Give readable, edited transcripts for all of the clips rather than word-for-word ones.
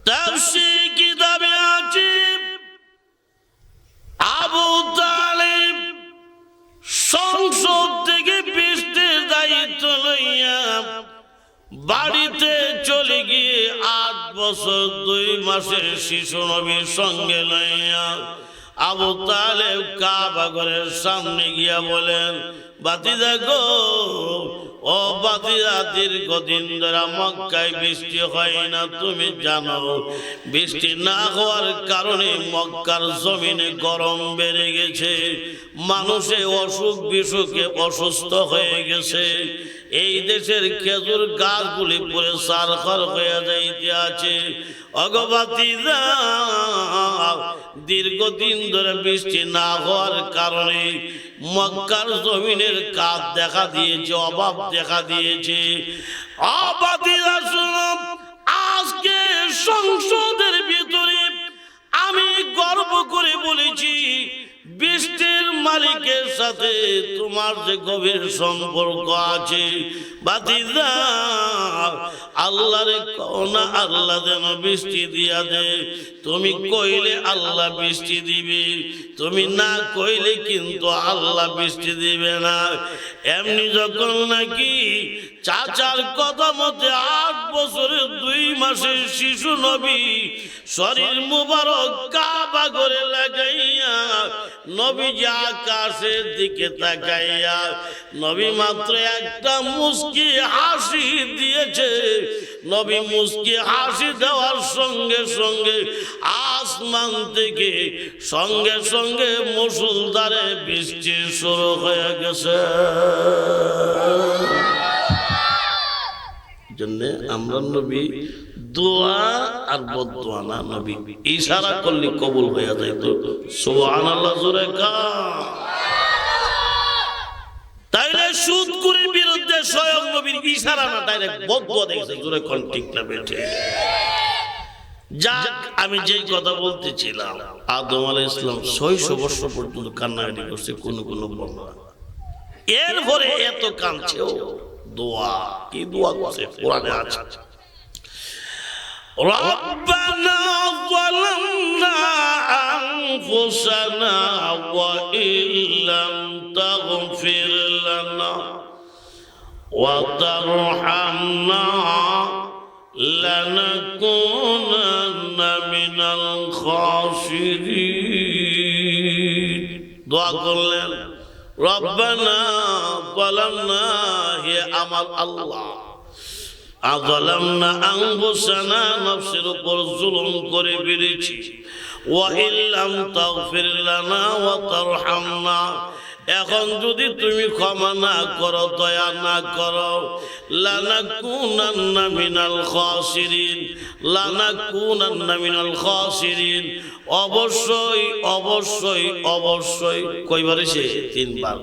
তাফসীর কিতাবে আছে আবু তালেব সংসদ থেকে বৃষ্টির দায়িত্ব লইয়া বাড়িতে চলে গিয়ে 8 বছর 2 মাসের শিশু নবীর সঙ্গে লইয়া আবু তালেব কাবা ঘরের সামনে গিয়া বলেন, বাতিজা গো, ও বাতিজা, দীর্ঘদিন ধরে মক্কায় বৃষ্টি হয় না, তুমি জানো বৃষ্টি না হওয়ার কারণে মক্কার জমিনে গরম বেড়ে গেছে, মানুষে অসুখ বিসুখে অসুস্থ হয়ে গেছে, এই দেশের খেজুর গাছগুলি পুরে সারখার হয়ে যাইতে আছে। ওগো বাতিজা, দীর্ঘদিন ধরে বৃষ্টি না হওয়ার কারণে মক্কার জমিনের কাজ দেখা দিয়েছে, অভাব দেখা দিয়েছে। বাতিজা শুনো, আজকে সংসদের ভিতরে আমি গর্ব করে বলেছি, বৃষ্টির মালিকের সাথে তোমার যে গভীর সম্পর্ক আছে, বাতিজা আল্লাহরে কও না, আল্লাহ যেন বৃষ্টি দিয়া দে। তুমি কইলে আল্লাহ বৃষ্টি দিবে, তুমি না কইলে কিন্তু আল্লাহ বৃষ্টি দিবে না। এমনি যখন নাকি চাচার কথা মতে 8 বছরের 2 মাসের শিশু নবী শরীর মুবারক কাবা ঘরে লাগাইয়া নবীজি আকাশের দিকে তাকাইয়া নবী মাত্র একটা মুস্কি হাসি দিয়েছে। নবী মুস্কি হাসি দেওয়ার সঙ্গে সঙ্গে আসমান থেকে সঙ্গে সঙ্গে মুষলধারে বৃষ্টি শুরু হয়ে গেছে। জন্য আমরা নবী দোয়া আর বদদোয়া না, নবী ইশারা করলে কবুল হয়ে যায়। তো সুবহানাল্লাহ জোরে কা। তাইলে সুদখোরের বিরুদ্ধে স্বয়ং নবীর ইশারা না, ডাইরেক্ট বদদোয়া দেখেছে। জোরে কোন ঠিক না বেঠে? যাক, আমি যে কথা বলতেছিলাম, আদম আলাইহিস সালাম 600 বছর পর্যন্ত কান্নাকাটি করছে, কোন কোন বর্ণনা। এরপরে এত কাঁদছেও, দোয়া কি দোয়া করছে কোরআনে আছে, রব্বানা যালামনা আনফুসানা ওয়া ইল্লাম তাগফির লানা ওয়া তারহামনা লানাকুনান্না মিনাল খাসিরিন। দোয়া করলেন, রব্বানা যালামনা, হে আমার আল্লাহ, আযালামনা আনফুসানা, নফসের উপর জুলুম করে ফেলেছি, ওয়া ইল্লাম তাগফির লানা ওয়া তারহামনা, এখন যদি তুমি ক্ষমা না করো, দয়া না করো, লানাকুনান্না মিনাল খাসিরিন, লানাকুনান্না মিনাল খাসিরিন, অবশ্যই অবশ্যই অবশ্যই, কয়বার এসে 3 বার,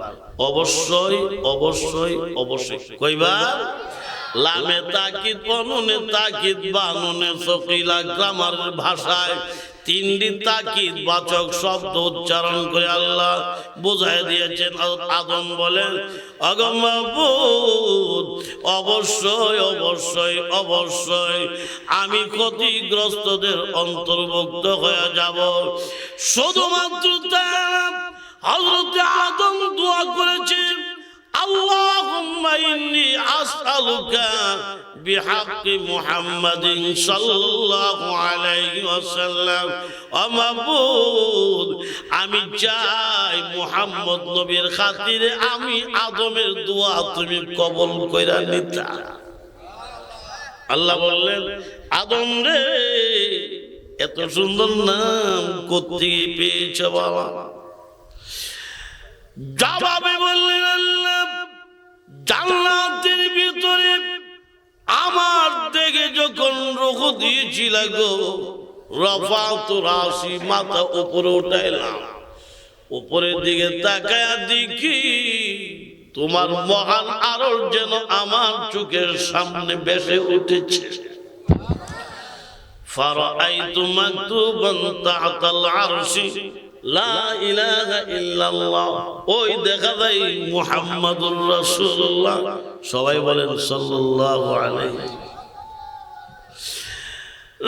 অবশ্যই অবশ্যই অবশ্যই, কয়বার? লামে তাকিদ, বনুনে তাকিদ, বানুনে সকিলা, গ্রামারের ভাষায় 3টি তাকিদ বাচক শব্দ উচ্চারণ করে আল্লাহ বুঝায় দিয়েছেন। আদম বলেন, ওগো মাবুদ, অবশ্যই অবশ্যই অবশ্যই আমি ক্ষতিগ্রস্তদের অন্তর্ভুক্ত হয়ে যাব। শুধুমাত্র তারা হযরত আদম দোয়া করেছেন, আল্লাহুম্মা ইন্নী আসআলুকা বিহাক্কি মুহাম্মাদিন সাল্লাল্লাহু আলাইহি ওয়াসাল্লাম, ও মাবুদ, আমি চাই মুহাম্মদ নবীর খাতিরে আমি আদমের দোয়া তুমি কবুল কইরা নিতা। আল্লাহ বললেন, আদম রে, এত সুন্দর নাম কোত্থেকে পেয়েছ বাবা? জবাবে বললেন, আল্লাহ জান্নাতের ভিতরে আমার দিকে যখন রূহ দিয়েছিল গো, রাফাতু রাসি, মাথা উপরে উঠাইলাম, উপরের দিকে তাকায়া দেখি তোমার মহান আরশ যেন আমার চোখের সামনে ভেসে উঠেছে। ফারাআইতু মাকতুবান তাহতাল আরশি লা ইলাহা ইল্লাল্লাহ, ওই দেখা যায় মুহাম্মাদুর রাসূলুল্লাহ। সবাই বলেন সাল্লাল্লাহু আলাইহি।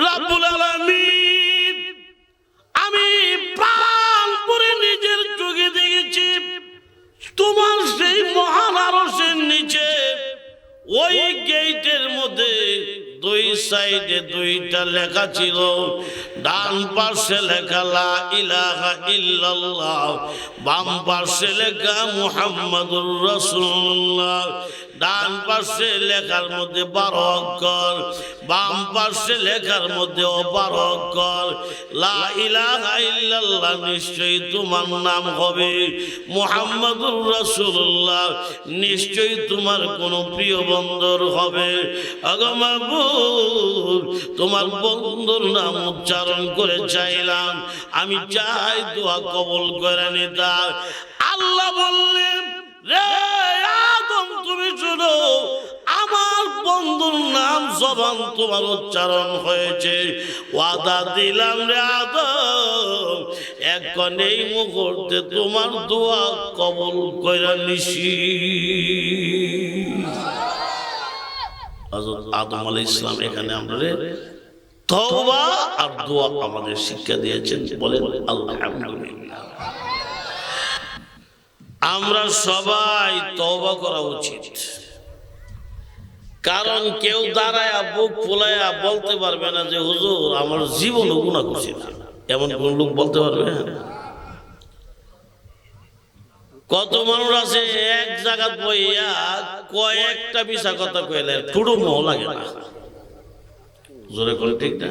রব্বুল আলামিন আমি প্রাণ করে নিজের চোখে দেখেছি তোমার সেই মহান আরশের নিচে ওই গেটের মধ্যে দুই সাইডে দুইটা লেখা ছিল, ডান পাশে লেখা লা ইলাহা ইল্লাল্লাহ, বাম পাশে লেখা মুহাম্মাদুর রাসূলুল্লাহ। ডান পাশে লেখার মধ্যে 12 অক্ষর, বাম পাশে লেখার মধ্যে 12 অক্ষর। লা ইলাহা ইল্লাল্লাহ নিশ্চয়ই তোমার নাম হবে, মুহাম্মাদুর রাসূলুল্লাহ নিশ্চয়ই তোমার কোন প্রিয় বন্ধুর হবে। আগো মাবুদ তোমার বন্ধুর নাম উচ্চারণ করে চাইলাম, আমি চাই দোয়া কবুল করে নিতা। আল্লাহ বললেন রে আদম তুমি শুনো, আমার বন্ধুর নাম জবান তোমার উচ্চারণ হয়েছে, ওয়াদা দিলাম রে আদম এখন এই মুহূর্তে তোমার দোয়া কবুল করে নিছি। হযরত আদম আলাইহিস সালাম এখানে আমাদের তওবা আর দোয়া আমাদের শিক্ষা দিয়েছেন, বলেন আলহামদুলিল্লাহ। আমরা সবাই তওবা করা উচিত, কারণ কেউ দাঁড়ায়া বুক ফুলায়া বলতে পারবে না যে হুজুর আমার জীবনে গুনাহ করছি না, এমন কোন লোক বলতে পারবে? কত মানুষ আছে এক জায়গা বইয়া কয়েকটা মিছা কথা কইলে ঠুড়ো মোহ লাগে না, জোরে করে ঠিক না?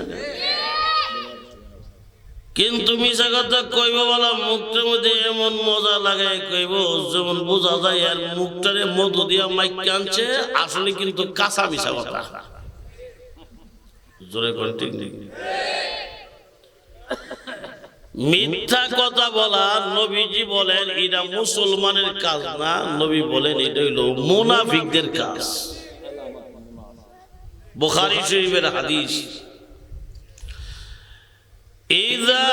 কিন্তু মিছা কথা কইব বলা মুখটার মধ্যে এমন মজা লাগে কইব যেমন বোঝা যায় আর মুখটারে মধু দিয়া মাইক আনছে, আসলে কিন্তু কাঁচা মিছা কথা। জোরে করে ঠিক নেই? মিথ্যা কথা বলা নবীজি বলেন এটা মুসলমানের কাজ না, নবী বলেন এটা হইল মুনাফিকদের কাজ। বুখারী শরীফের হাদিস, ইযা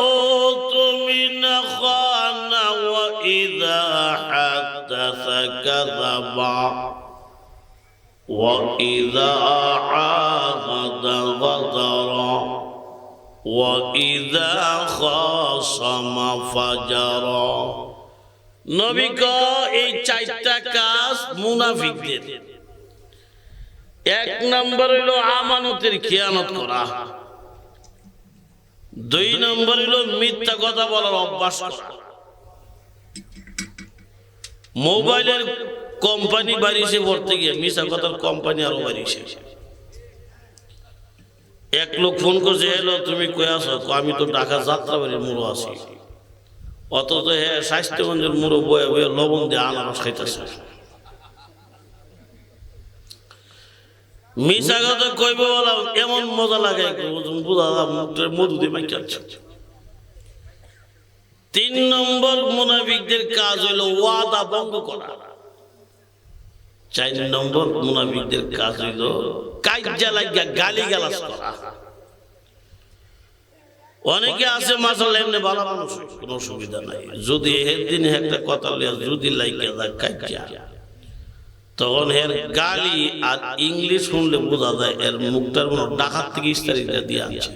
উতুমিনা খানা ওয়া ইযা হাদাসা কাযাবা ওয়া ইযা আহাদা গাদারা ওয়া ইযা খাসামা ফাজারা। নবী কয় এই চারটা কাজ মুনাফিকদের। এক নম্বর হলো আমানতের খেয়ানত করা, দুই নম্বর হলো মিথ্যা কথা বলার অভ্যাস করা। মোবাইলের কোম্পানি বাড়িছে ভরতে গিয়ে মিথ্যা কথার কোম্পানি আরো বাড়িছে। এক লোক ফোন করছে, এলো তুমি কই আছো? আমি তো ঢাকা যাত্রাবাড়ির মুড়ো আছি। অথচ হ্যাঁ স্বাস্থ্যগঞ্জের মুড়ো বয়ে বয়ে লবণ দিয়ে আনারস খাইতেছে। মিশা কথা কইব বলা এমন মজা লাগে মধু দিয়ে মাইকে আছে। 3 নম্বর মুনাফিকদের কাজ হইল ওয়াদা ভঙ্গ করা। 4 নম্বর মুনাফিকদের কাজ হইল কাইজ্জা লাগিয়া গালিগালাজ করা। অনেকে আছে মাশাআল্লাহ এমনি ভালো মানুষ, কোনো অসুবিধা নাই, যদি একদিন একটা কথা লইয়া যদি লাগিয়া যায় কাইজ্জা, তখন এর গালি আর ইংলিশ শুনলে বোঝা যায় এর মুখটার মনে ডাকাত থেকে ইস্তারিটা দিয়ে আনছে।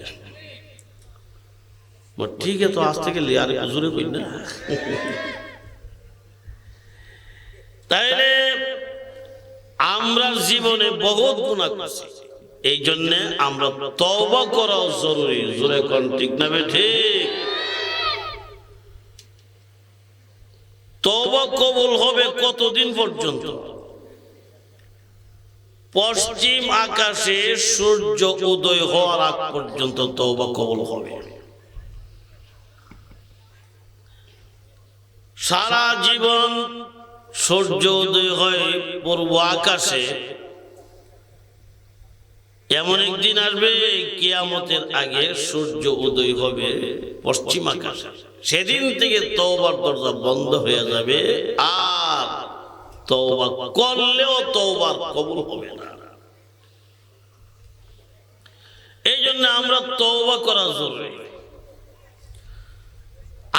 ঠিক আছে, তো আজ থেকে আর জোরে কই না। তাইলে আমরা জীবনে বহুত গুনাহ করছি, এই জন্য আমরা তওবা করা জরুরি। জোরে কোন ঠিক না ঠিক? তওবা কবুল হবে কতদিন পর্যন্ত? পশ্চিম আকাশে সূর্য উদয় হওয়ার আগ পর্যন্ত তওবা কবুল হবে। সারা জীবন সূর্য উদয় হয় পূর্ব আকাশে, এমন একদিন আসবে কিয়ামতের আগে সূর্য উদয় হবে পশ্চিম আকাশে। সেদিন থেকে তওবার দরজা বন্ধ হয়ে যাবে, আর তওবা করলেও তওবার কবুল হবে না। এই জন্য আমরা তওবা করা জরুরি।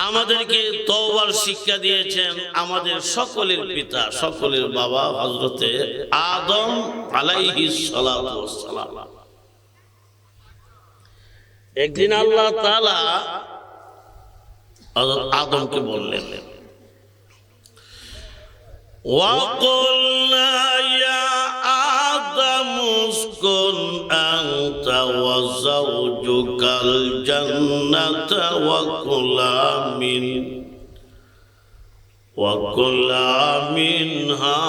আমাদেরকে তওবার শিক্ষা দিয়েছেন আমাদের সকলের পিতা, সকলের বাবা হযরতে আদম আলাইহিস সালাতু ওয়াস সালাম। একদিন আল্লাহ তাআলা হযরত আদমকে বললেন, وَقُلْنَا يَا آدَمُ اسْكُنْ أَنْتَ وَزَوْجُكَ الْجَنَّةَ وَكُلَا مِنْهَا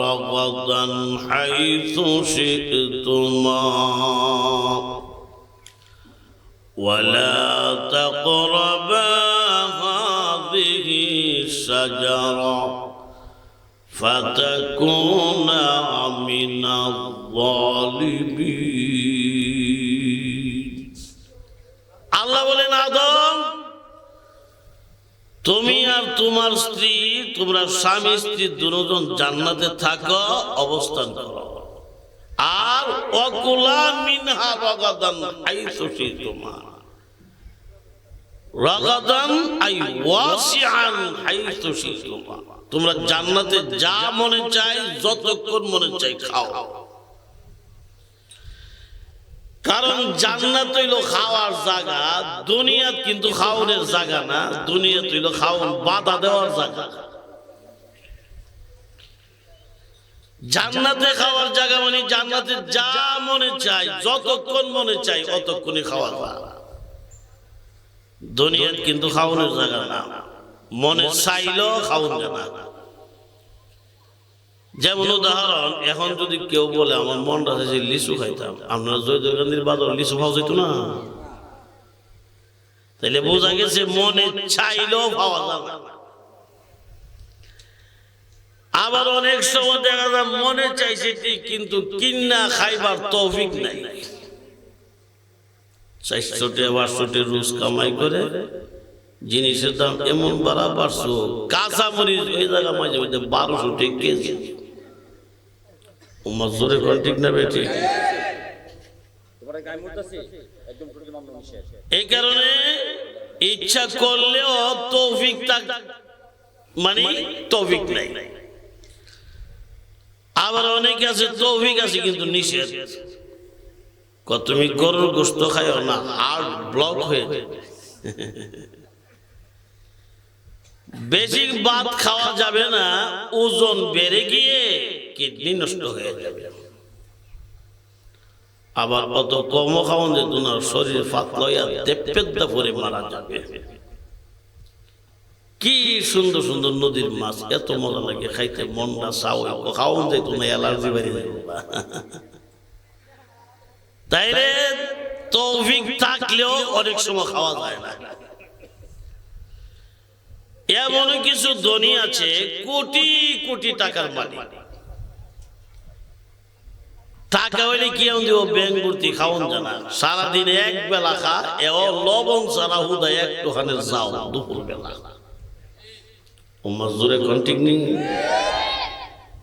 رَغَدًا حَيْثُ شِئْتُمَا وَلَا تَقْرَبَا هَذِهِ الشَّجَرَةَ فَتَكُونَا مِنَ الظَّالِمِينَ। আল্লাহ বলেন, আদম, তুমি আর তোমার স্ত্রী, তোমরা স্বামী স্ত্রী দুজন জান্নাতে থাকো, অবস্থান করো, আর ওয়াকুলা মিনহা রাগাদান হাইসু শিতুমা। রাগাদান আই ওয়াসিআন হাইসু শিতুমা, তোমরা জান্নাতে যা মনে চাই যতক্ষণ মনে চাই খাও। কারণ জান্নাত হইল খাওয়ার জায়গা, দুনিয়াত কিন্তু খাওয়ানোর জায়গা না। দুনিয়াত হইল খাওয়ান বাধা দেওয়ার জায়গা। জান্নাতে খাওয়ার জায়গা মানে জান্নাতে যা মনে চাই যতক্ষণ মনে চাই অতক্ষণই খাওয়া যায়। দুনিয়াত কিন্তু খাওয়ানোর জায়গা না, মনে চাইলেও খাওয়ান যায় না। যেমন উদাহরণ, এখন যদি কেউ বলে আমার মনটা চাইছে লিচু খাইতাম, আপনারা জয়দেবগান্ধীর বাজার লিচু খাওয়া যেত না, তাইলে বোঝা গেছে মনে চাইলেও পাওয়া যাবে। আবার অনেক সময় দেখা যায় মনে চাইছে ঠিক, কিন্তু কিনা খাইবার তৌফিক নাই। 400-500 রুজ কামাই করে জিনিসের দাম এমন বাড়া বাড়ছো, কাঁচা মরিচ ওই জায়গা মাঝে মাঝে 1200 টাকা কেজি। মজুরে কোন ঠিক না বেটি? এই কারণে ইচ্ছা করলেও তৌফিক মানে তৌফিক নাই। আবার অনেকে আছে তৌফিক আছে কিন্তু নিষেধ। তুমি গরুর গোশত খাইও না, হার্ট ব্লক হয়ে যাবে। বেশি ভাত খাওয়া যাবে না, ওজন বেড়ে গিয়ে কিডনি নষ্ট হয়ে যাবে। আবার অত কম খাওয়ান যেত না, শরীর পাতলা হইয়া দেবপেদ্দা পরে মারা যাবে। কি সুন্দর সুন্দর নদীর মাছ, এত মজা লাগে খাইতে, মনটা চাও খাওয়ান যেত না, অ্যালার্জি বেড়ে যাবে। তাইলে তৌফিক থাকলেও অনেক সময় খাওয়া যায় না। এমন কিছু ধনী আছে কোটি কোটি টাকার মালিক, টাকা হইলে কি দিব ব্যাংক ভর্তি খাওয়ান জানা, সারাদিন এক বেলা খা, এও লবণ ছাড়া হুদা একটুখানে যাও দুপুর বেলা। জোরে কন্টিনিউ।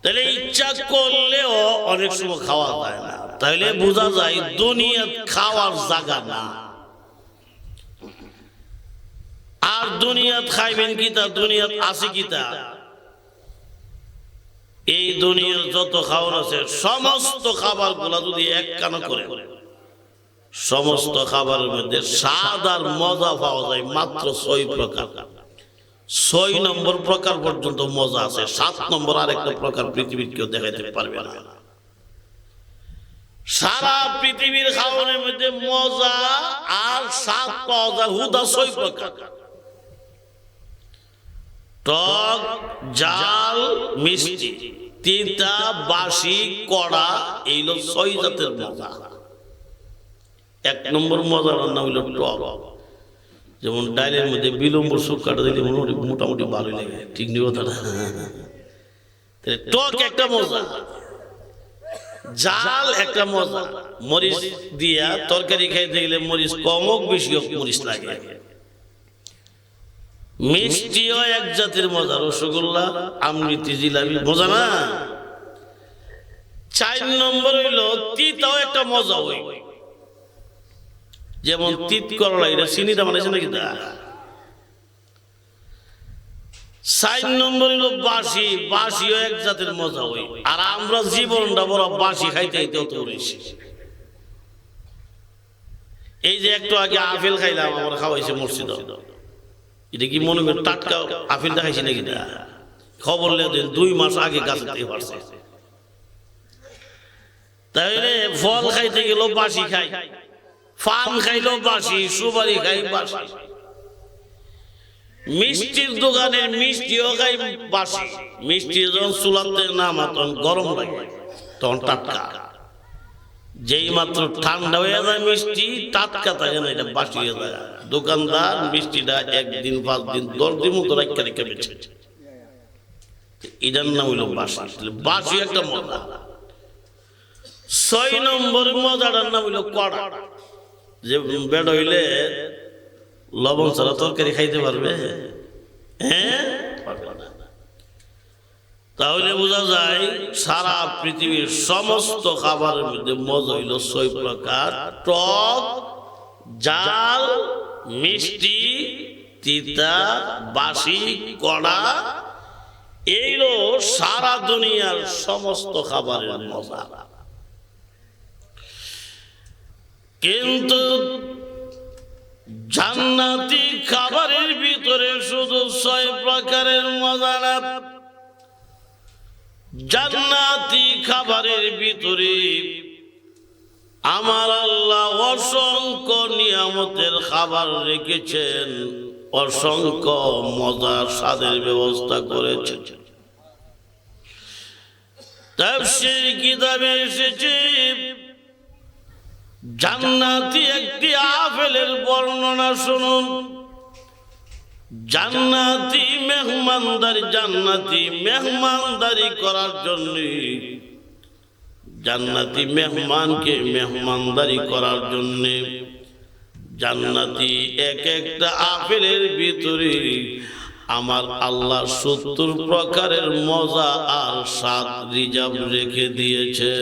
তাহলে ইচ্ছা করলেও অনেক সময় খাওয়া যায় না। তাহলে বোঝা যায় দুনিয়া খাওয়ার জায়গা না। আর দুনিয়াত খাইবেন কিতা, দুনিয়াত আছে কিতা? এই দুনিয়ার যত খাবার আছে সমস্ত খাবার গুলা যদি এক কানা করে, সমস্ত খাবারের মধ্যে স্বাদ আর মজা পাওয়া যায় মাত্র 6 প্রকার। 6 নম্বর প্রকার পর্যন্ত মজা আছে, 7 নম্বর আরেকটা প্রকার পৃথিবীর কেউ দেখাইতে পারবে না। সারা পৃথিবীর খাবারের মধ্যে মজা আর স্বাদ পাওয়া যায় হুদা 6 প্রকার। টক, ঝাল, মিষ্টি, তিতা, বাসি, কড়া, এইগুলো 6 জাতের মজা। 1 নম্বর মজার রান্না হইল টক। যেমন ডাইলের মধ্যে বিলম্বর শুকাটা দিলে মোটামুটি ভালো লাগে, ঠিক নেই কথাটা? টক একটা মজা, ঝাল একটা মজা, মরিচ দিয়া তরকারি খাইতে গেলে মরিচ কম হোক বেশি হোক মরিচ লাগে। মিষ্টিও এক জাতের মজা, রসগোল্লা, আমৃতি, জিলাপি, মজা না? 4 নম্বর হইল তিতাও একটা মজা হই, যেমন তিত করলা, এটা চিনিটা বানাইছে নাকি তা? 4 নম্বর হইল বাসি, বাসিও এক জাতের মজা হই। আর আমরা জীবনটা বড় বাসি খাইতে খাইতে অত রয়েছি। এই যে একটু আগে আপেল খাইলাম, আমরা খাওয়াইছে মসজিদ, এটা কি মনে করেন টাটকা আপেল দেখাইছি নাকি? না, খবর লেন 2 মাস আগে গাছ থেকে পারছে। তাহলে ফল খাইতে গেল বাসি খাই, পান খাইলো বাসি, সুপারি খাই বাসি, মিষ্টির দোকানের মিষ্টিও খাই বাসি। মিষ্টি যখন চুলাতে নামা তখন গরম লাগে, তখন টাটকা। যেই মাত্র ঠান্ডা হয়ে যায় মিষ্টি টাটকা থাকে না, এটা বাসি হয়ে যায়। দোকানদার মিষ্টিটা 1 দিন 5 দিন 10 দিন মতো রাখা রেখে বেঁচে, এটার নাম হইল বাসি। বাসি একটা মজা। 6 নম্বর মজাটার নাম হইল কড়া। যে বেড হইলে লবণ ছাড়া তরকারি খাইতে পারবে? হ্যাঁ, তাহলে বোঝা যায় সারা পৃথিবীর সমস্ত খাবারের মধ্যে মজা হইল 6 প্রকার: টক, জাল, মিষ্টি, তিতা, বাসি, কড়া। এইগুলো সারা দুনিয়ার সমস্ত খাবারের মজা। কিন্তু জান্নাতি খাবারের ভিতরে শুধু 6 প্রকারের মজা না, জান্নাতি খাবারের ভিতরে আমার আল্লাহ অসংখ্য নিয়ামতের খাবার রেখেছেন, অসংখ্য মজার স্বাদের ব্যবস্থা করেছেন। তাফসীর কিতাবে এসেছে জান্নাতি একটি আপেলের বর্ণনা শুনুন। জান্নাতি মেহমানদারি করার জন্য, জান্নাতি মেহমানকে মেহমানদারি করার জন্য জান্নাতি এক একটা আপেলের ভিতরে আমার আল্লাহ 70 প্রকারের মজা আর স্বাদ রিজার্ভ রেখে দিয়েছে।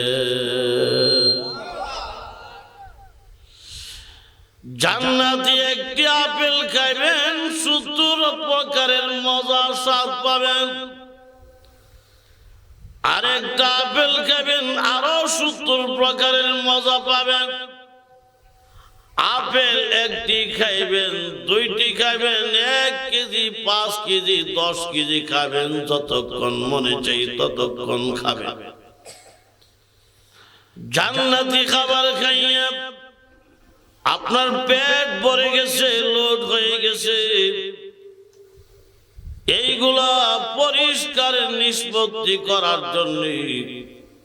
জান্নাতি একটি আপেল খাইবেন 70 প্রকারের মজা স্বাদ পাবেন, আরেকটা আপেল খাইবেন আরো 70 প্রকারের মজা পাবেন। আপেল একটি খাইবেন, 2টি খাইবেন, 1 কেজি, 5 কেজি, 10 কেজি খাবেন, যতক্ষণ মনে চাই ততক্ষণ খাবেন। জান্নাতি খাবার খাইয়া আপনার পেট ভরে গেছে, লোড হয়ে গেছে, এইগুলা পরিষ্কার নিষ্পত্তি করার জন্য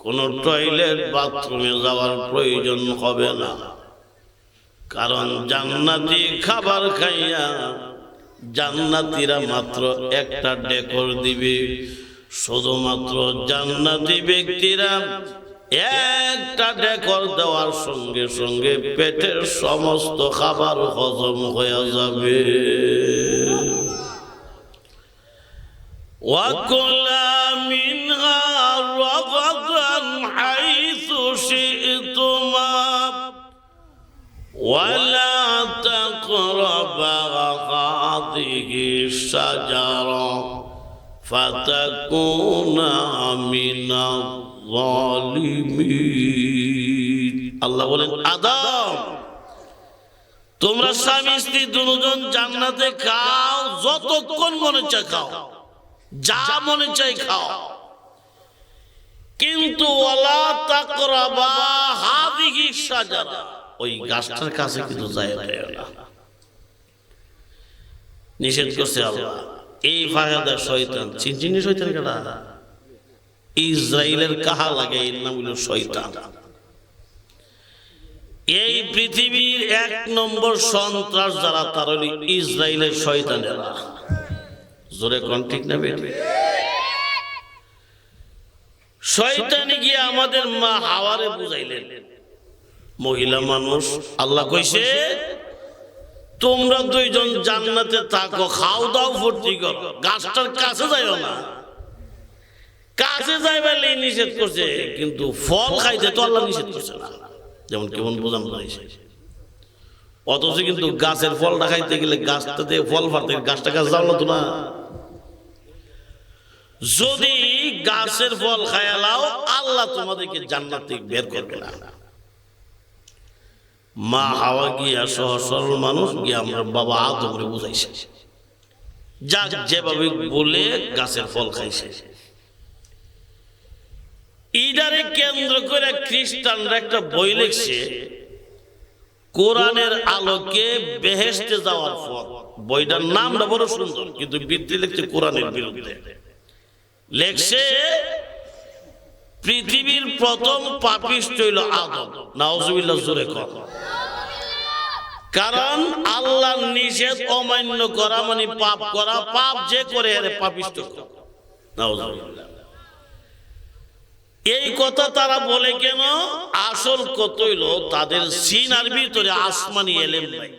কোন টয়লেট বাথরুমে যাওয়ার প্রয়োজন হবে না। কারণ জান্নাতি খাবার খাইয়া জান্নাতীরা মাত্র একটা ডেকর দিবে। শুধুমাত্র জান্নাতি ব্যক্তিরা একটা ডেকর দেওয়ার সঙ্গে সঙ্গে পেটের সমস্ত খাবার হজম হয়ে যাবে। وَكُلَا مِنْهَا رَغَدًا حَيْثُ شِئْتُمَا وَلَا تَقْرَبَا هَٰذِهِ الشَّجَرَةَ فَتَكُونَا مِنَ الظَّالِمِينَ। আল্লাহ বলেন, আদম, তোমরা স্বামী স্ত্রী দুজন জান্নাতে খাও, যতক্ষণ মনে চায় খাও, যা মনে চাই খাও, কিন্তু ওয়ালা তাকরাবা হাযিহি শাজারা, ওই গাছটার কাছে কিন্তু যায় না, নিষেধ করছে আল্লাহ। এই ফায়দা শয়তান, চিনচিনি শয়তান কাটা, ইসরাইলের কাহা লাগে, এর নাম হলো শয়তান। এই পৃথিবীর 1 নম্বর সন্ত্রাস যারা, তার হলো ইসরাইলের শয়তানেরা। জোরে কোন ঠিক না বেঠি? শয়তানি গিয়ে আমাদের মা হাওয়ারে বুঝাইলেন, মহিলা মানুষ, আল্লাহ কইছে তোমরা 2 জন জান্নাতে থাকো, খাও দাও ফুর্তি করো, গাছটার কাছে যাইও না। কাছে যাইবালে নিষেধ করছে, কিন্তু ফল খাইতে তো আল্লাহ নিষেধ করছে না। যেমন কেমন বোঝানো যাইছে, অথচ কিন্তু গাছের ফলটা খাইতে গেলে গাছটা থেকে ফল ফাটতে, গাছটা কাছে যাও না তো না। যদি গাছের ফল খায়ালাও, আল্লাহ তোমাদেরকে জান্নাত থেকে বের করবে না। মা হাওয়া গিয়া সহ সরল মানুষ গিয়া আমরা বাবা আদমরে বুঝাইছে, যাক যেভাবে বলে গাছের ফল খাইছে। ইডারে কেন্দ্র করে খ্রিস্টানরা একটা বই লিখছে, কোরআনের আলোকে বেহেশতে যাওয়ার পথ। বইটার নামটা বড় সুন্দর, কিন্তু বৃত্তি লিখছে কোরআনের বিরুদ্ধে। লেখছে পৃথিবীর প্রথম পাপিষ্ঠ হইল আদম। নাউজুবিল্লাহ, জোরে কর। কারণ আল্লাহর নিষেধ অমান্য করা মানে পাপ করা, পাপ যে করে এর পাপিষ্ঠ করা। নাউজুবিল্লাহ। এই কথা তারা বলে কেন? আসল কত হইল তাদের সিনার ভিতরে আসমানি এলেম নাই।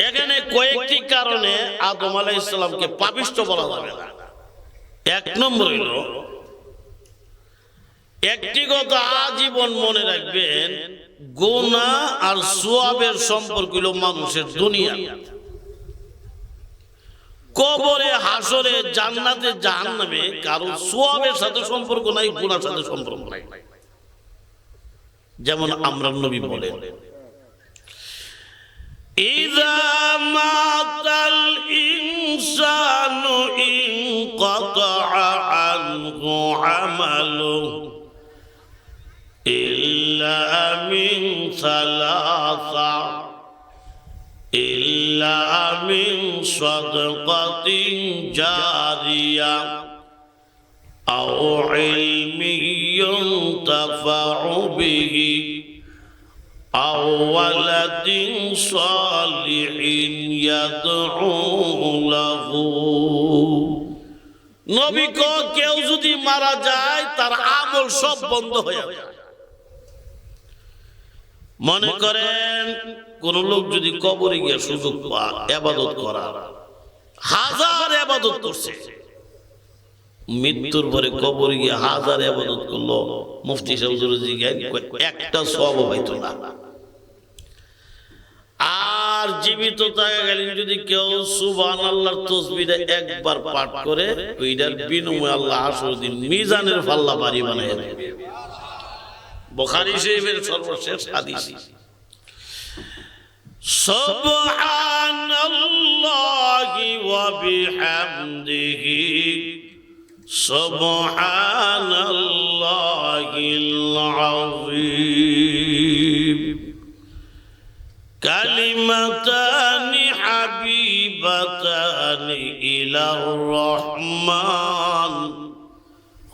এখানে কয়েকটি কারণে আদম আলাইহিস সালামকে পাপিষ্ঠ বলা যাবে না। এক নম্বর হইল, একটি কথা আজীবন মনে রাখবেন, গুনাহ আর সওয়াবের সম্পর্ক হইল মানুষের দুনিয়া। কবরে, হাসরে, জান্নাতে, জাহান্নামে কারো সওয়াবের সাথে সম্পর্ক নাই, গুনাহর সাথে সম্পর্ক নাই। যেমন আমরা নবী বলেন, ইযা মাতাল ইনসানু ইনকাতাআ আনহু আমালুহু ইল্লা মিন সালাসা ইল্লা মিন সাদকাতিন জারিয়া আও ইলমিয়্যুন তাফাউ বিহি আও ওয়ালাদিন সালিহিন ইয়াদউ লাহু। নবী কো, কেউ যদি মারা যায় তার আমল সব বন্ধ হয়ে যায়। মনে করেন কোন লোক যদি কবরে গিয়ে সুযোগ পায় ইবাদত করার, হাজার ইবাদত করছে, মৃত্যুর পরে কবরে গিয়ে হাজার ইবাদত করলো, মুফতি সাহেব জিজ্ঞাসা একটা সওয়াব হইতো না। আর জীবিত থাকাকালীন যদি কেউ সুবহানাল্লাহর তাসবিহটা একবার পাঠ করে, ওইটার বিনিময়ে আল্লাহ হাসরের দিন মিজানের পাল্লা ভারী বানায় দেবে। বুখারী শরীফের সর্বশেষ হাদিস, সুবহানাল্লাহি ওয়া বিহামদিহি সুবহানাল্লাহিল আযীম কালিমাতানি হাবিবাতানি ইলার রহমান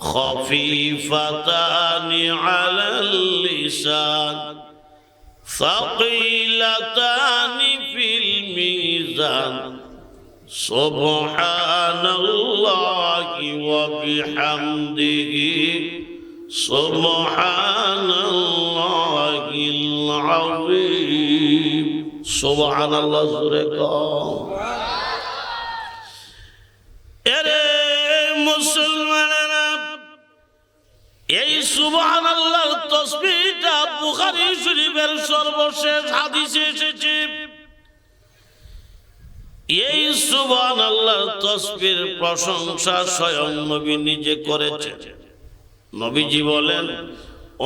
খফিফাতানি আলাল লিসান সাকিলাতানি ফিল মিজান সুবহানাল্লাহি ওয়া বিহামদিহি সুবহানাল্লাহিল আযীম। সুবহানাল্লাহ, জোরে কও। এরে মুসলমানেরা, এই সুবহানাল্লাহর তাসবিহটা বুখারী শরীফের সর্বশেষ হাদিসে এসেছে। এই সুবহানাল্লাহর তাসবিহর প্রশংসা স্বয়ং নবী নিজে করেছেন। নবীজি বলেন,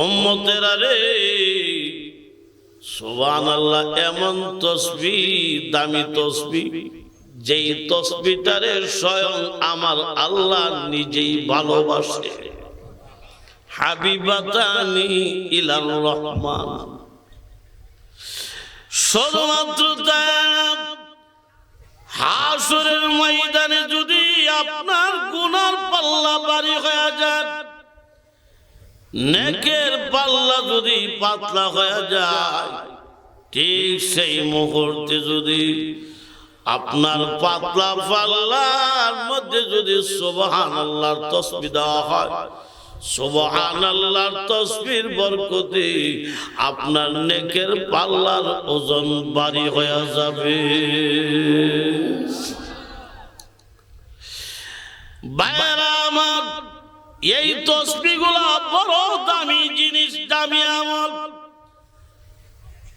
উম্মতেরা রে, সুবহানাল্লাহ এমন তাসবিহ, দামি তাসবিহ, যেই তাসবিহটারে স্বয়ং আমার আল্লাহ নিজেই ভালোবাসে। হাবিবাতানি ইলার রহমান। শুধুমাত্র হাসরের ময়দানে যদি আপনার গুনার পাল্লা ভারী হয়ে যায়, নেকের পাল্লা যদি পাতলা হয়ে যায়, ঠিক সেই মুহূর্তে যদি আপনার পাতলা পাল্লার মধ্যে যদি সুবহানাল্লাহর তাসবিহ দেওয়া হয়, সুবহানাল্লাহর তাসবিহর বরকতে আপনার নেকের পাল্লার ওজন ভারী হয়ে যাবে। ভাইরা আমার, এই তাসবিহগুলো বড় দামি জিনিস, দামি আমল।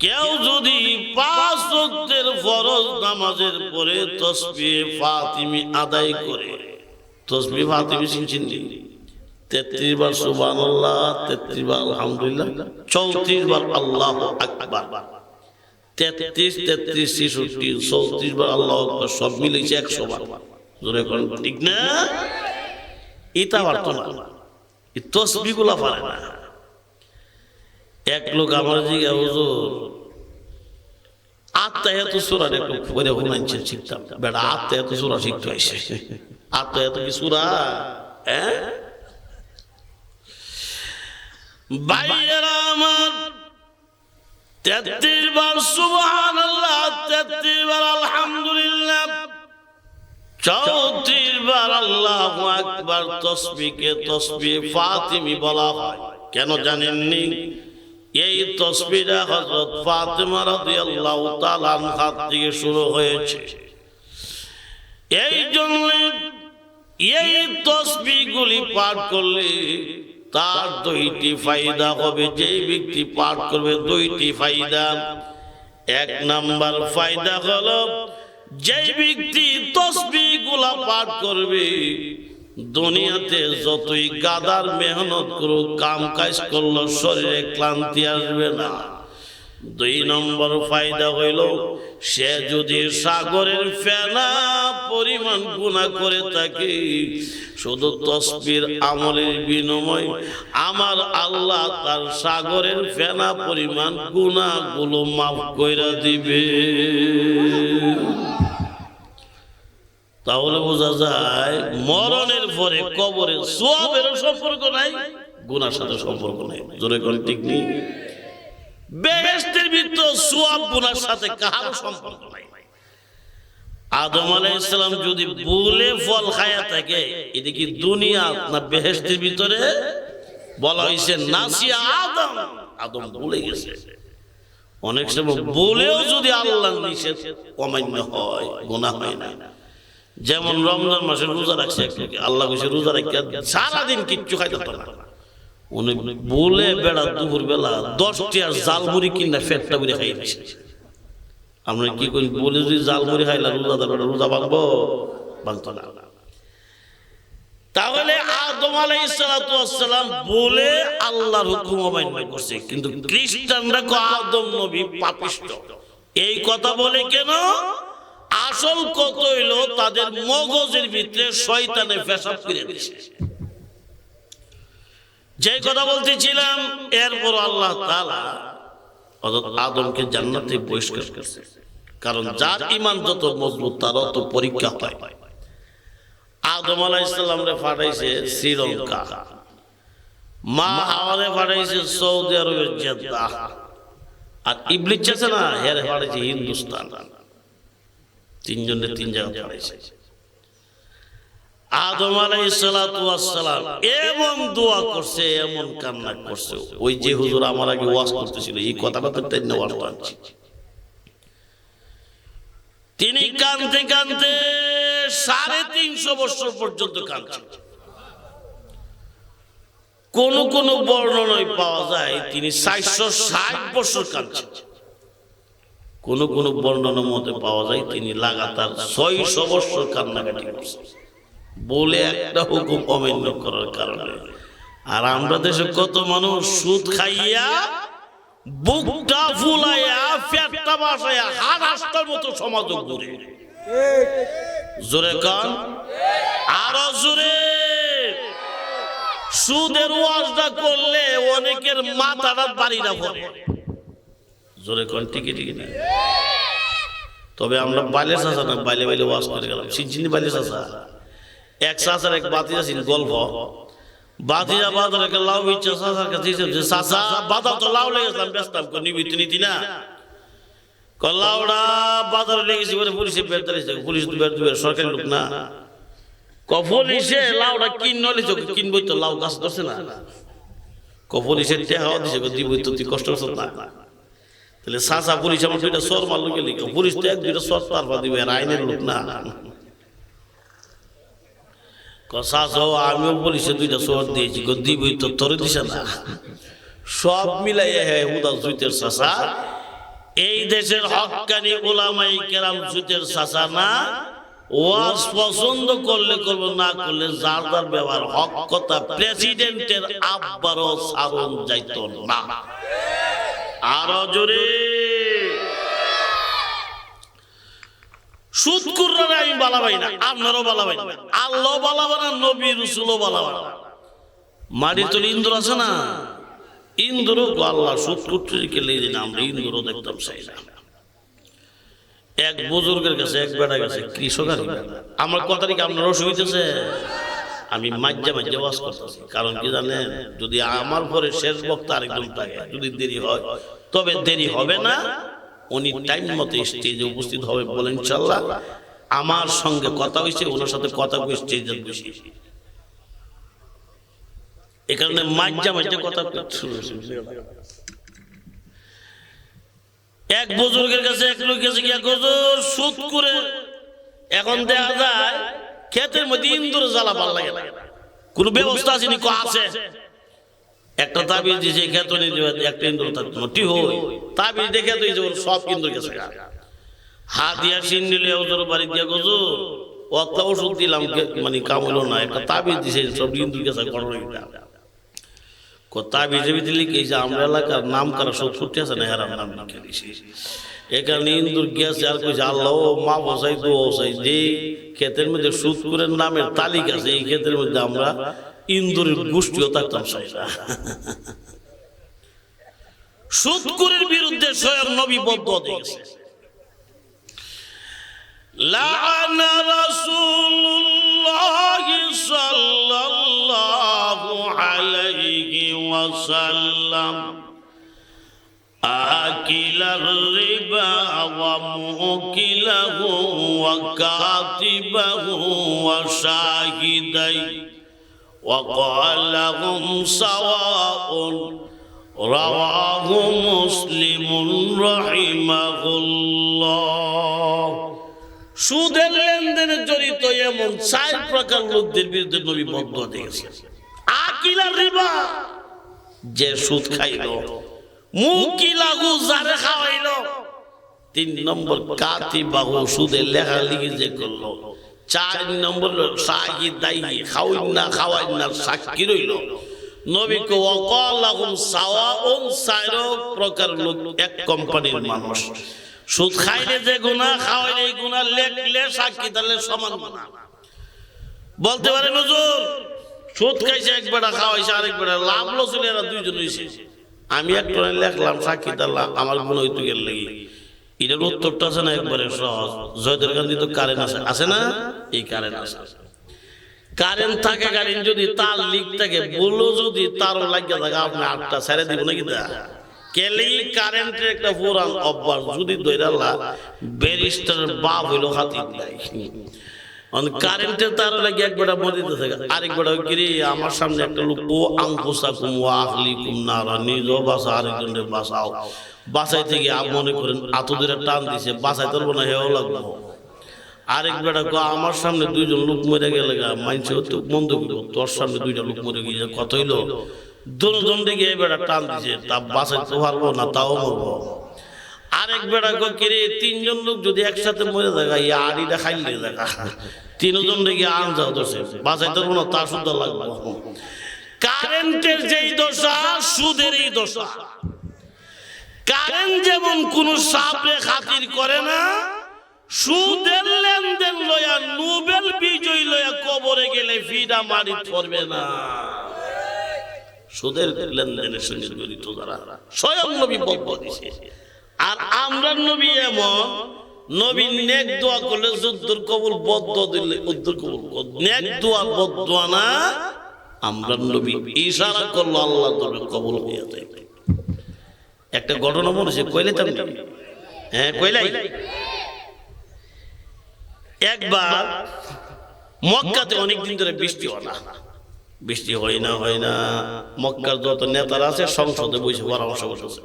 কেউ যদি 5 ওয়াক্তের ফরজ নামাজের পরে তাসবিহ ফাতিমি আদায় করে, তাসবিহ ফাতিমি চিনেন? 33 বার সুবহানাল্লাহ, 33 বার আলহামদুলিল্লাহ, 34 বার আল্লাহু আকবার, 33 33 66 34 বার আল্লাহু আকবার, সব মিলেছে 100 বার। জোরে কোন ঠিক না? এটা পারতো না, এই তসবিহগুলো পারে না। এক লোক আমার জিজ্ঞাসা, হুজুর আত্মায়াত সূরা একটু পড়ে শোনাচ্ছেন, শিখতাম বেটা আত্মায়াত সূরা শিখতে হইছে। আত্মায়াত কি সূরা? হ্যাঁ ভাইয়েরা আমার, 33 বার সুবহানাল্লাহ, 33 বার আলহামদুলিল্লাহ, 34 বার আল্লাহু আকবার। তাসবিহকে তাসবিহ ফাতিমি বলা হয়। কেন জানেননি? এই তাসবিহটা হযরত ফাতিমা রাদিয়াল্লাহু তাআলা আনহা থেকে শুরু হয়েছে। এই জন্য এই তাসবিহগুলি পাঠ করলে তার 2টি ফায়দা হবে। যে ব্যক্তি পাঠ করবে 2টি ফায়দা। 1 নাম্বার ফায়দা হলো, যে ব্যক্তি তাসবিহগুলো পাঠ করবে দুনিয়াতে যতই গাদার মেহনত করুক, কাম কাজ করলো, শরীরে ক্লান্তি আসবে না। 2 নম্বর ফায়দা হইল, সে যদি সাগরের ফেনা পরিমাণ গুনাহ করে থাকে, শুধু তাসবিহর আমলের বিনিময়ে আমার আল্লাহ তার সাগরের ফেনা পরিমাণ গুনাহগুলো মাফ কইরা দিবে। তাহলে বোঝা যায় মরণের পরে কবরে সওয়াবের সম্পর্ক নাই, গুনার সাথে সম্পর্ক নাই। জোরে কোন ঠিক নেই? বেহেশতের ভিতর সওয়াব গুনার সাথে কারো সম্পর্ক নাই। আদম আলাইহিস সালাম যদি ভুলে ফল খায়া থাকে, এটা কি দুনিয়া না বেহেশতের ভিতরে? বলা হইছে নাসিয়া আদম, আদম ভুলে গেছে। অনেক সময় ভুলেও যদি আল্লাহর নিষেধ অমান্য হয়, গুনাহ হয় না। যেমন রমজান মাসে রোজা রাখছে, আল্লাহ কইছে রোজা রাখা সারাদিন কিচ্ছু খাইতে পারে না, উনি বলে বেড়া দুপুর বেলা 10টি আর জালমুড়ি কিনা ফেটটা বুড়ি খাই দিছে। আমরা কি করি? বলে যদি জালমুড়ি খাইলা রোজাদার বেড়া রোজা ভাঙবো? ভাঙতো না। তাহলে আদম আলাইহিস সালাতু ওয়াস সালাম বলে আল্লাহর হুকুম অমান্য করছে, কিন্তু খ্রিস্টানরা কো আদম নবী পাপিষ্ট। এই কথা বলে কেন? আসল কত হইল তাদের মগজের ভিতরে শয়তানে পেশাব করে দিয়েছে। যে কথা বলতেছিলাম, এরপর আল্লাহ তাআলা আদমকে জান্নাত থেকে বহিষ্কার করেছে। কারণ যার ঈমান যত মজবুত তার তত পরীক্ষা হয়। আদম আলাইহিস সালামরে পাঠাইছে শ্রীলঙ্কা, মা হাওয়ারে পাঠাইছে সৌদি আরবের জেদ্দাহ, আর ইবলিস আছে না, এর পাঠাইছে হিন্দুস্তান। 3 জনের 3 জায়গা পাঠাইছে। আদম আলাইহিস সালাতু ওয়াস সালাম এমন দোয়া করছে, এমন কান্না করছে, ওই যে হুজুর আমার আগে ওয়াজ করতেছিল এই কথাটা তো তাই নেওয়ার পাচ্ছি। তিনি কাঁদতে কাঁদতে 350 বছর পর্যন্ত কাঁদছেন। কোন কোন বর্ণনায় পাওয়া যায় তিনি 460 বছর কাঁদছেন। কোন কোন বর্ণনার মধ্যে পাওয়া যায় তিনি লাগাতার 600 বছর কান্নাকাটি করছেন, বলে একটা হুকুম অমান্য করার কারণে। আর আমরা দেশে কত মানুষ সুদ খাইয়া বুকটা ফুলাইয়া পেটটা বাসাইয়া হাড়াস্তার মতো সমাজ ঘুরে। জোরে কান, আরো জোরে। সুদের ওয়াজটা করলে অনেকের মাথাটা বাড়িটা পড়ে। জোরে কান, ঠিকই ঠিক না? তবে আমরা বাইলে চাষা না, বাইলে বাইলে ওয়াজ করে গেলাম। চিনচিনি বাইলে চাষা, এক চাষার এক বাতিজা ছিল গল্প। বাতিজা বাজার একটা লাউ ইচ্ছা চাষার কাছে চাষা বাজার তো লাউ লেগেছিলাম, ব্যস্তাম নিবি নীতি না, লাউড়া বাজারে লেগেছি বলে পুলিশে বের দিয়েছে। পুলিশ তো বের দিবে, সরকারি লোক না। পুলিশে লাউড়া কিনবই তো, লাউ গাছ ধরছে না, পুলিশের টেহাও দিছে, দিবই তো, তুই কষ্ট করছ না। তাহলে চাষা পুলিশ আমার 2টা সর মারলো গেলি, পুলিশ তো 1-2টা সর তারপর দিবে, আর আইনের লোক না। আমিও পুলিশে 2টা সর দিয়েছি, দিবই তো, তোর দিছে না। সব মিলাই হুদা জুইতের চাষা। এই দেশের হক্কানি উলামায়ে কেরাম জুতের চাষা না, ওয়াজ পছন্দ করলে করবো, না করলে যার যার ব্যবহার। হক কথা, প্রেসিডেন্টের আব্বারও সারণ যাইত না। আরো জোরে। সুদকুররা আমি বালাবাই না, আপনারও বালাবাই না, আল্লাহ বালাবা না, নবী রাসূলও বালাবা না। মাটির তলে ইন্দুর আছে না, ইন্দুরও আল্লাহ সুদকুরকে লেগে না, আমরা ইন্দুরও দেখতাম চাই না। এক বুজুর্গের কাছে এক বেটা গেছে, কৃষক। আমার কথাটা কি আপনার অসুবিধা আছে? আমি মাঝে মাঝে ওয়াজ করতেছি, কারণ কি জানেন, যদি আমার পরে শেষ বক্তা আরেকজন থাকে, যদি দেরি হয়, তবে দেরি হবে না, উনি টাইম মতো স্টেজে উপস্থিত হবে বলেন ইনশাআল্লাহ। আমার সঙ্গে কথা হয়েছে, ওনার সাথে কথা বলে স্টেজে বসি, এ কারণে মাঝে মাঝে কথা এক বুজুর্গের কাছে এক লোক গেছে, কি হুজুর সুদ করে এখন দেখা যায় ক্ষেতের মধ্যে ইন্দুর জ্বালা ভাল লাগে না, কোন ব্যবস্থা আছে নি? আছে, একটা তাবিজ দিয়েছে, ক্ষেত নিয়ে একটা ইন্দুর থাকতে হয়, তাবিজ দেখে তো সব ইন্দুর গেছে। হাত দিয়া সিন নিলে হুজুর বাড়ি দিয়া হুজুর অত ওষুধ দিলাম, মানে কাম হলো না, একটা তাবিজ দিয়েছে, সব ইন্দুর গেছে। তাবিজে ভিতরে লিখেছে আমরা এলাকার নাম করা সব ছুটি আছে না, হেরাম নাম লিখে দিয়েছি। এখানে ইন্দুর গেছে আর কইছে আল্লাহ মা বসাই তো বসাই, যে ক্ষেতের মধ্যে সুদ করে নামের তালিকা আছে, এই ক্ষেতের মধ্যে আমরা ইন্দুরের গোষ্ঠীও থাকতাম চাই না। সুদকুরের বিরুদ্ধে স্বয়ং নবী বদদুয়া দিয়েছে। লাআনা রাসূলুল্লাহি সাল্লাল্লাহু আলাইহি ওয়াসাল্লাম আকিলার রিবা ওয়া মুকিলাহু ওয়া কাতিবাহু ওয়া শাহিদাই ওয়া ক্বালা হুম সাওয়াউন রাওয়াহু মুসলিমুন রাহিমাহুল্লাহ। সুদের লেনদেনে জড়িত এমন 4 প্রকার লোকদের বিরুদ্ধে নবী বদদুয়া দিয়েছেন। আকিলার রিবা, যে সুদ খাইলো, মুকিলাহু যারে খাওয়াইলো, 3 নম্বর কাতিবাহু সুদের লেখালেখি যে করলো, 4 নম্বর শাহিদাই খাওয়াই না সাক্ষী রইল। নবী কো ওয়াকালাহুম সাওয়াউন, 4 প্রকার লোক এক কোম্পানির মানুষ। সুদ খাইলে যে গুনাহ, খাওয়াইলে এই গুনাহ, লেখলে সাক্ষী দিলে সমান গুনাহ। বলতে পারেন হুজুর সুদ খাইছে এক বেটা, খাওয়াইছে আরেক বেটা, লাভ লস হইলে এরা দুইজন হইছে, আমি একটা লেখলাম সাক্ষী দিলাম, আমার গুনাহ হইতে গেল লাগি। এটার উত্তরটা আছে না একবারে সহজ। জয়দের গান্ধী তো কারেন্ট আছে, আছে না? এই কারেন্ট আছে, কারেন্ট থাকে, কারেন্ট যদি তার লিক থাকে, বলো যদি তারও লাগিয়ে থাকে, আপনি 8টা ছেড়ে দিব নাকি? কেলেই কারেন্টের একটা পুরান অভ্যাস, যদি দৈরাল্লা ব্যারিস্টারের বাপ হইলো হাতি নাই, কারেন্টের তার লাগে একবার মরিতে থাকে, আরেক বেড়া গিরি আমার সামনে একটা লোক, ও আংকুসাকুম ওয়া আহলিকুম নারা, নিজও বাঁচা আরেকজনের বাঁচাও, বাঁচাই থেকে মনে করেন আতদের টান দিছে, বাঁচাই পারবো না, হেও লাগলো। আরেক বেটা কো আমার সামনে 2 জন লোক মরে গেলে মানছে তো মন্দ করবো, তোর সামনে 2টা লোক মরে গিয়েছে, কত হইলো? দুজন দিকে এই বেটা টান দিছে, তা বাঁচাইতে পারবো না, তাও মরবো। আরেক বেটা কো কিরে 3 জন লোক যদি একসাথে মরে যায়, এই আড়িটা খাইলে দেখা, 3 জন দিকে আন যাও দোষে, বাঁচাইতে পারবো না, তা শুদ্ধ লাগবো। কারেন্টের যেই দশা, সুদের এই দশা। কারেন্ট যেমন কোন সাপে খাতির করে না, সুদের লেনদেন লয়া নোবেল বিজয়ী লয়া কবরে গেলে ফিডা মারি পড়বে না। সুদের লেনদেনের সঙ্গে জড়িত যারা, স্বয়ং নবী বদদুয়া দিয়েছে। আর আমরা নবী এমন, নবী নেক দোয়া করলে যুদ্ধর কবুল, বদদুয়া দিলে উদ্দুর কবুল। নেক দোয়া বদদুয়া না, আমরা নবী ইশারা করলো আল্লাহ তবে কবুল হয়ে যায়। একটা ঘটনা মনে হচ্ছে, কইলে তো হ্যাঁ কইলাই। একবার মক্কাতে অনেকদিন ধরে বৃষ্টি হয় না, বৃষ্টি হয় না। মক্কার যত নেতারা আছে সংসদে বসে পরামর্শ করছে,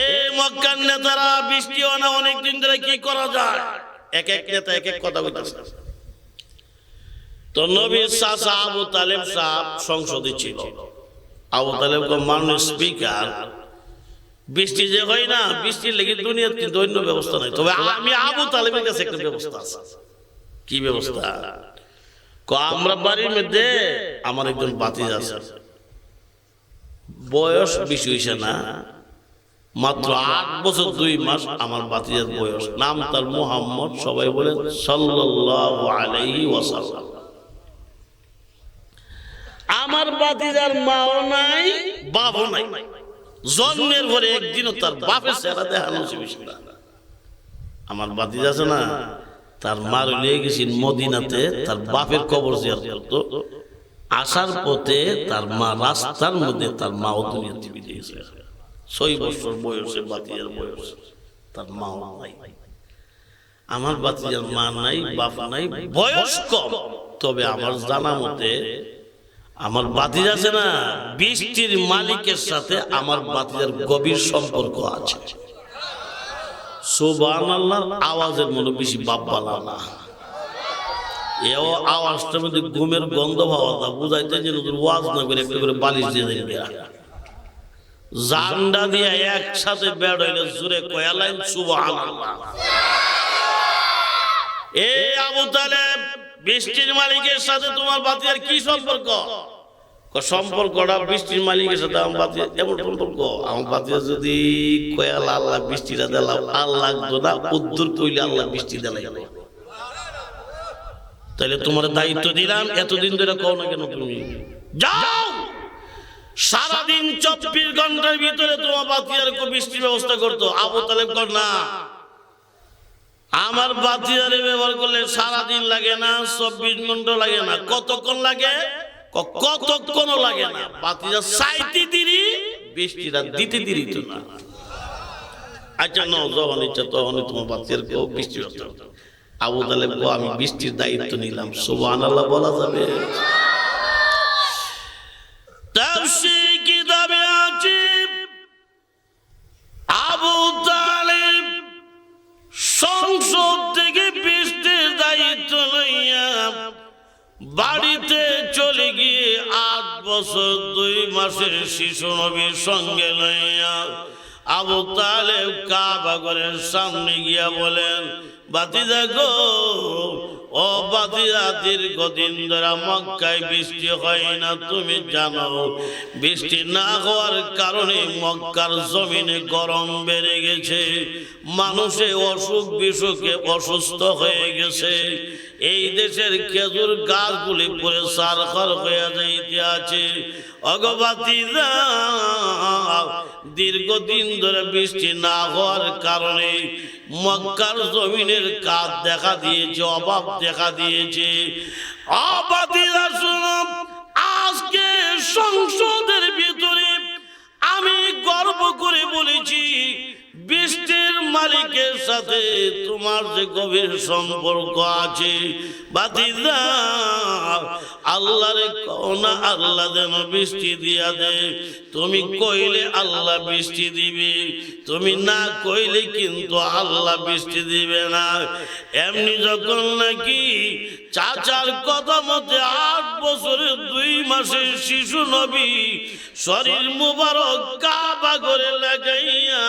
এই মক্কার নেতারা বৃষ্টি হয় না অনেকদিন ধরে, কি করা যায়? এক এক নেতা এক এক কথা বলতেছে। তো নবীর চাচা আবু তালেব সাহেব সংসদে ছিল। আবু তালেব মাননীয় স্পিকার, বৃষ্টি যে হয় না, বৃষ্টির লেগে দুনিয়ার কিন্তু অন্য ব্যবস্থা নাই, তবে আমি আবু তালেবের কাছে একটা ব্যবস্থা আছে। কি ব্যবস্থা? আমরা বাড়ির মধ্যে আমার একজন ভাতিজা আছে, বয়স বেশি হইছে না, মাত্র 8 বছর 2 মাস আমার ভাতিজার বয়স। নাম তার মুহাম্মদ, সবাই বলেন সাল্লাল্লাহু আলাইহি ওয়াসাল্লাম। আমার ভাতিজার মাও নাই, বাবাও নাই। জন্মের পরে একদিনও তার বাপের চেহারা দেখানো ছিল না। আমার ভাতিজা আছে না, তার মার নিয়ে গেছি মদিনাতে, তার বাপের কবর জিয়ারত করতো। আসার পথে তার মা রাস্তার মধ্যে, তার মাও দুনিয়া থেকে দিয়েছে। 6 বছর বয়সে ভাতিজার বয়স, তার মাও নাই। আমার ভাতিজার মা নাই, বাপ নাই, বয়স কম। তবে আমার জানা মতে আমার ভাতিজা আছে না, বৃষ্টির মালিকের সাথে আমার ভাতিজার গভীর সম্পর্ক আছে। সুবহানাল্লাহ। আওয়াজের মনে বেশি বাপ বালা না, এও আওয়াজটার মধ্যে ঘুমের গন্ধ পাওয়া তা বুঝাইতে যে ওয়াজ না করে একটু করে বালিশ দিয়ে দেবে, জান্ডা দিয়ে একসাথে বের হইলে জুড়ে কয়ালাইন সুবহানাল্লাহ। এ আবু তালেব, বৃষ্টির মালিকের সাথে তোমার ভাতিজার কি সম্পর্ক? সম্পর্কটা বৃষ্টির মালিকের সাথে আমার ভাতিজা এমন সম্পর্ক, আমার ভাতিজা যদি কয়াল আল্লাহ বৃষ্টিটা দিলাম, আল্লাহ লাগতো না, উদ্দুর কইলে আল্লাহ বৃষ্টি দিলাই। তাহলে তোমার দায়িত্ব দিলাম, এতদিন ধরে কও না কেন? তুমি যাও, সারাদিন 24 ঘন্টার ভিতরে তোমার ভাতিজার বৃষ্টির ব্যবস্থা করতো। আবু তালেব কর না, আমার ভাতিজারে ব্যবহার করলে সারাদিন লাগে না, 24 ঘন্টা লাগে না। কতক্ষণ লাগে? কতক্ষণও লাগে না। ভাতিজা চাইতে দেরি, বৃষ্টিটা দিতে দেরি তো না। আচ্ছা নাও, যখন ইচ্ছা তখনই তোমার ভাতিজার বৃষ্টি ব্যবস্থা। আবু তালেব আমি বৃষ্টির দায়িত্ব নিলাম। সুবহানাল্লাহ বলা যাবে? তাফসীর কিতাবে আছে আবু তালেব সংসদ থেকে বৃষ্টির দায়িত্ব লইয়া বাড়িতে চলে গিয়ে 8 বছর 2 মাসের শিশু নবীর সঙ্গে লইয়া আবু তালেব কাবা ঘরের সামনে গিয়া বলেন, ভাতিজা গো, ও ভাতিজা, দীর্ঘদিন ধরে মক্কায় বৃষ্টি হয় না, তুমি জানো। বৃষ্টি না হওয়ার কারণে মক্কার জমিনে গরম বেড়ে গেছে, মানুষে অসুখ বিসুখে অসুস্থ হয়ে গেছে। এই দেশের খেজুর গাছগুলি পরে সারখার হয়ে যাইতে আছে। ওগো ভাতিজা, দীর্ঘদিন ধরে বৃষ্টি না হওয়ার কারণে মক্কার জমিনের কাজ দেখা দিয়েছে, অভাব দেখা দিয়েছে। ভাতিজা শোনো, আজকে সংসদের ভিতরে আমি গর্ব করে বলেছি, বৃষ্টির মালিকের সাথে তোমার যে গভীর সম্পর্ক আছে। ভাতিজা, আল্লাহরে কও না আল্লাহ যেন বৃষ্টি দিয়া দে। তুমি কইলে আল্লাহ বৃষ্টি দিবে, তুমি না কইলে কিন্তু আল্লাহ বৃষ্টি দিবে না। এমনি যখন নাকি চাচার কথা মতে 8 বছরের 2 মাসের শিশু নবী শরীর মুবারক কাবা করে লাগাইয়া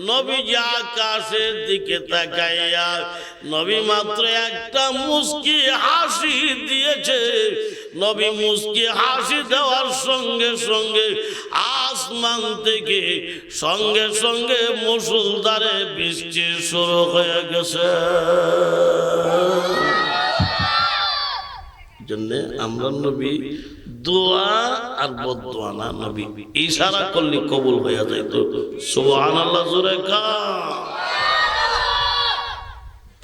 নবীজি আকাশের দিকে তাকাইয়া নবী মাত্র একটা মুস্কি হাসি দিয়েছে। নবী মুস্কি হাসি দেওয়ার সঙ্গে সঙ্গে আসমান থেকে সঙ্গে সঙ্গে মুষলধারে বৃষ্টি শুরু হয়ে গেছে। জন্য আমরা নবী দোয়া আর বদদোয়া না, নবী ইশারা করলে কবুল হয়ে যায়। তো সুবহানাল্লাহ জোরে কা।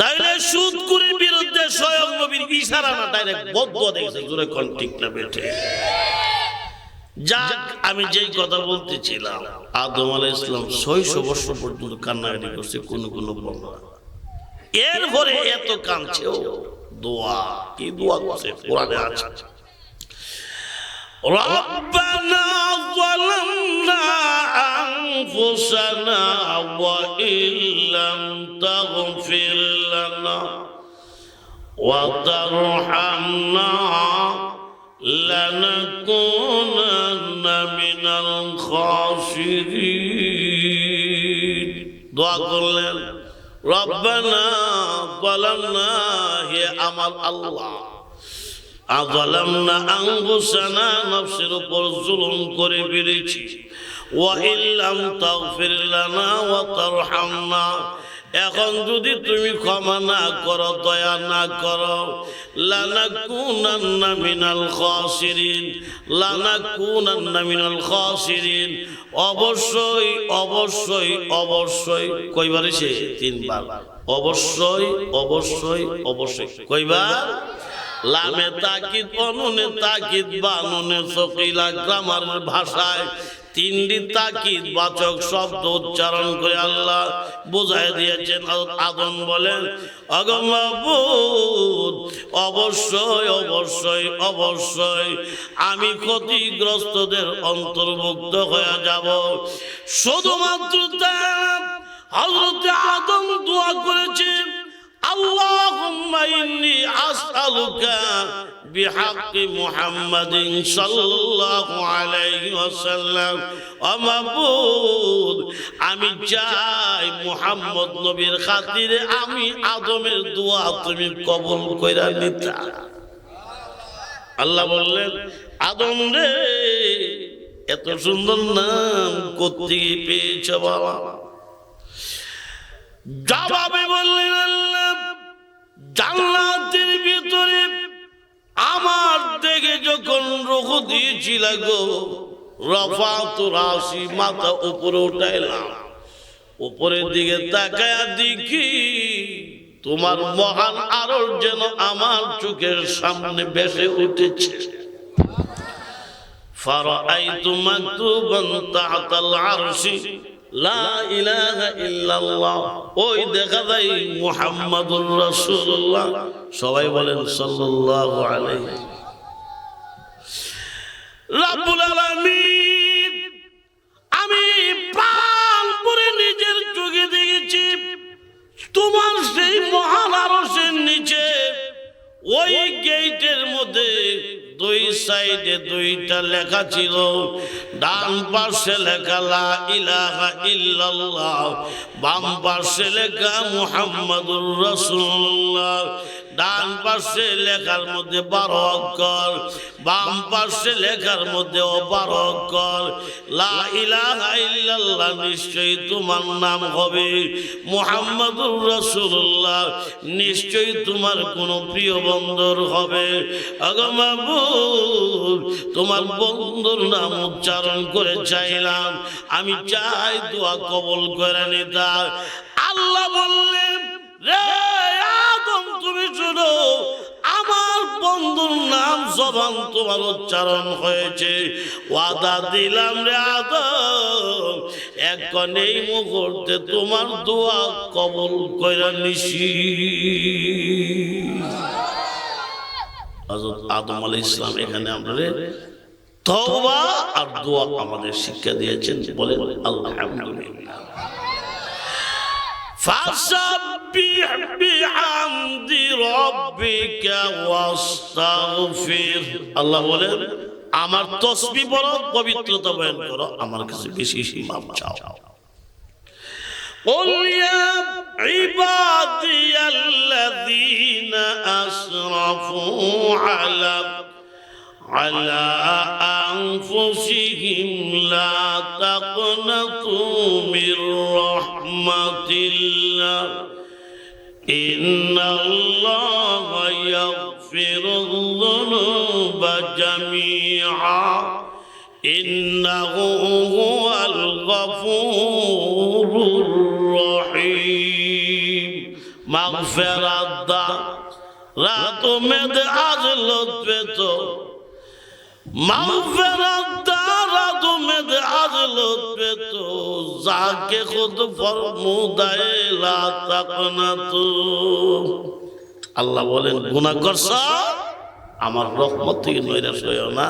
তাইলে সুদখোরের বিরুদ্ধে স্বয়ং নবীর ইশারা না, ডাইরেক্ট বদদোয়া দেখেছে। জোরে কোন ঠিক না বেঠে? যাক, আমি যেই কথা বলতেছিলাম, আদম আলাইহিস সালাম 600 বছর পর্যন্ত কান্নাকাটি করছে, কোন বর্ণনা। এরপরে এত কাঁদছেও, দোয়া কি দোয়া করছে কোরআনে আছে, রব্বানা যালামনা আনফুসানা ওয়া ইল্লাম তাগফির লানা ওয়া তারহামনা লানাকুনান্না মিনাল খাসিরিন। দোয়া করলেন, রব্বানা যালামনা, হে আমার আল্লাহ আযালামনা আনফুসানা নফসের উপর জুলুম করে ফেলেছি ওয়া ইল্লাম তাগফির লানা ওয়া তারহামনা এখন যদি তুমি ক্ষমা না করো দয়া না করো লানাকুনান্না মিনাল খাসিরিন লানাকুনান্না মিনাল খাসিরিন অবশ্যই অবশ্যই অবশ্যই কয়বার এসে তিনবার অবশ্যই অবশ্যই অবশ্যই কয়বার লামে তাকিদ অনুনে তাকিদ বানুনে সকিলা গ্রামারের ভাষায় তিনটি তাকিদ বাচক শব্দ উচ্চারণ করে আল্লাহ বুঝাই দিয়েছেন আদম বলেন ওগো মাবুদ অবশ্যই অবশ্যই অবশ্যই আমি ক্ষতিগ্রস্তদের অন্তর্ভুক্ত হয়ে যাব শুধুমাত্র হযরত আদম দোয়া করেছেন আল্লাহুম্মা ইন্নী আসআলুকা বিহাক্কি মুহাম্মাদিন সাল্লাল্লাহু আলাইহি ওয়াসাল্লাম ও মাবুদ আমি চাই মুহাম্মদ নবীর খাতিরে আমি আদমের দোয়া তুমি কবুল কইরা নিতা আল্লাহ বললেন আদম রে এত সুন্দর নাম কোত্থেকে পেয়েছ বাবা জবাবে বললেন আল্লাহ জান্নাতের ভিতরে আমার দেখে যখন রূহ দিয়েছিল গো রাফাতু রাসি মাথা উপরে উঠাইলাম উপরের দিকে তাকায়া দেখি তোমার মহান আরশ যেন আমার চোখের সামনে ভেসে উঠেছে ফারাআইতু মাকতুবান তাহতাল আরশি লা ইলাহা ইল্লাল্লাহ ওই দেখা যায় মুহাম্মাদুর রাসূলুল্লাহ সবাই বলেন সাল্লাল্লাহু আলাইহি রব্বুল আলামিন আমি প্রাণ ভরে নিজের চোখে দেখেছি তোমার সেই মহান আরশের নিচে ওই গেটের মধ্যে দুই সাইডে দুইটা লেখা ছিল ডান পাশে লেখা লা ইলাহা ইল্লাল্লাহ বাম পাশে লেখা মুহাম্মাদুর রাসূলুল্লাহ ডান পাশে লেখার মধ্যে 12 অক্ষর বাম পাশে লেখার মধ্যে 12 অক্ষর লা ইলাহা ইল্লাল্লাহ নিশ্চয়ই তোমার নাম হবে মুহাম্মাদুর রাসূলুল্লাহ নিশ্চয়ই তোমার কোন প্রিয় বন্ধুর হবে ওগো মাবুদ তোমার বন্ধুর নাম উচ্চারণ করে চাইলাম আমি চাই দোয়া কবুল করে নিতা আল্লাহ বললেন রে আদম তুমি শুনো আমার বন্ধুর নাম জবান তোমার উচ্চারণ হয়েছে ওয়াদা দিলাম রে আদম এখন এই মুহূর্তে তোমার দোয়া কবুল কইরা নিছি হযরত আদম আলাইহিস সালাম এখানে আমাদের তওবা আর দোয়া আমাদের শিক্ষা দিয়েছেন বলেন আলহামদুলিল্লাহ فسبح بحمد ربك واستغفر আল্লাহ বলেন আমার তাসবিহ পড়ো পবিত্রতা বয়ান করো আমার কাছে বেশি বেশি মাপ চাও قل يا عبادي الذين أسرفوا على أنفسهم لا تقنطوا من رحمة الله إن الله يغفر الذنوب جميعا إنه هو الغفور الرحيم مغفرة رات med azlut peto مغفرت رات med azlut peto जाके खुद फरमुदाए ला तकनतु আল্লাহ বলেন গুনাহ করছো আমার রহমত থেকে নৈরাশ হইও না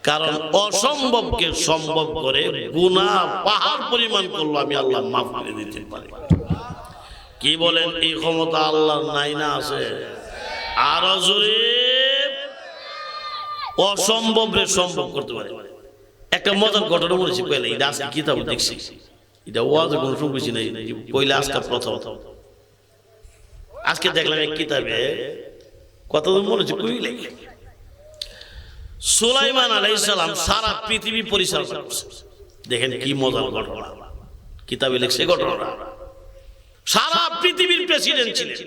কারণ অসম্ভবকে সম্ভব করে গুনাহ পাহাড় পরিমাণ করলো আমি আল্লাহ মাফ করে দিতে পারি কি বলেন এই ক্ষমতা আল্লাহর নাই না আছে আর জোরে অসম্ভবরে সম্ভব করতে পারে একটা মজার ঘটনা বলেছি কইলে এটা আজকে কিতাব দেখছি এটা ওয়াজে কোনো শুনছি নাই পয়লা আজকে প্রথম আজকে দেখলাম এক কিতাবে কতদিন মনে হচ্ছে কইলে সুলাইমান আলাইহিস সালাম সারা পৃথিবী পরিচালনা করছে। দেখেন কি মজার ঘটনা, কিতাবে লেখছে ঘটনা। সারা পৃথিবীর প্রেসিডেন্ট ছিলেন,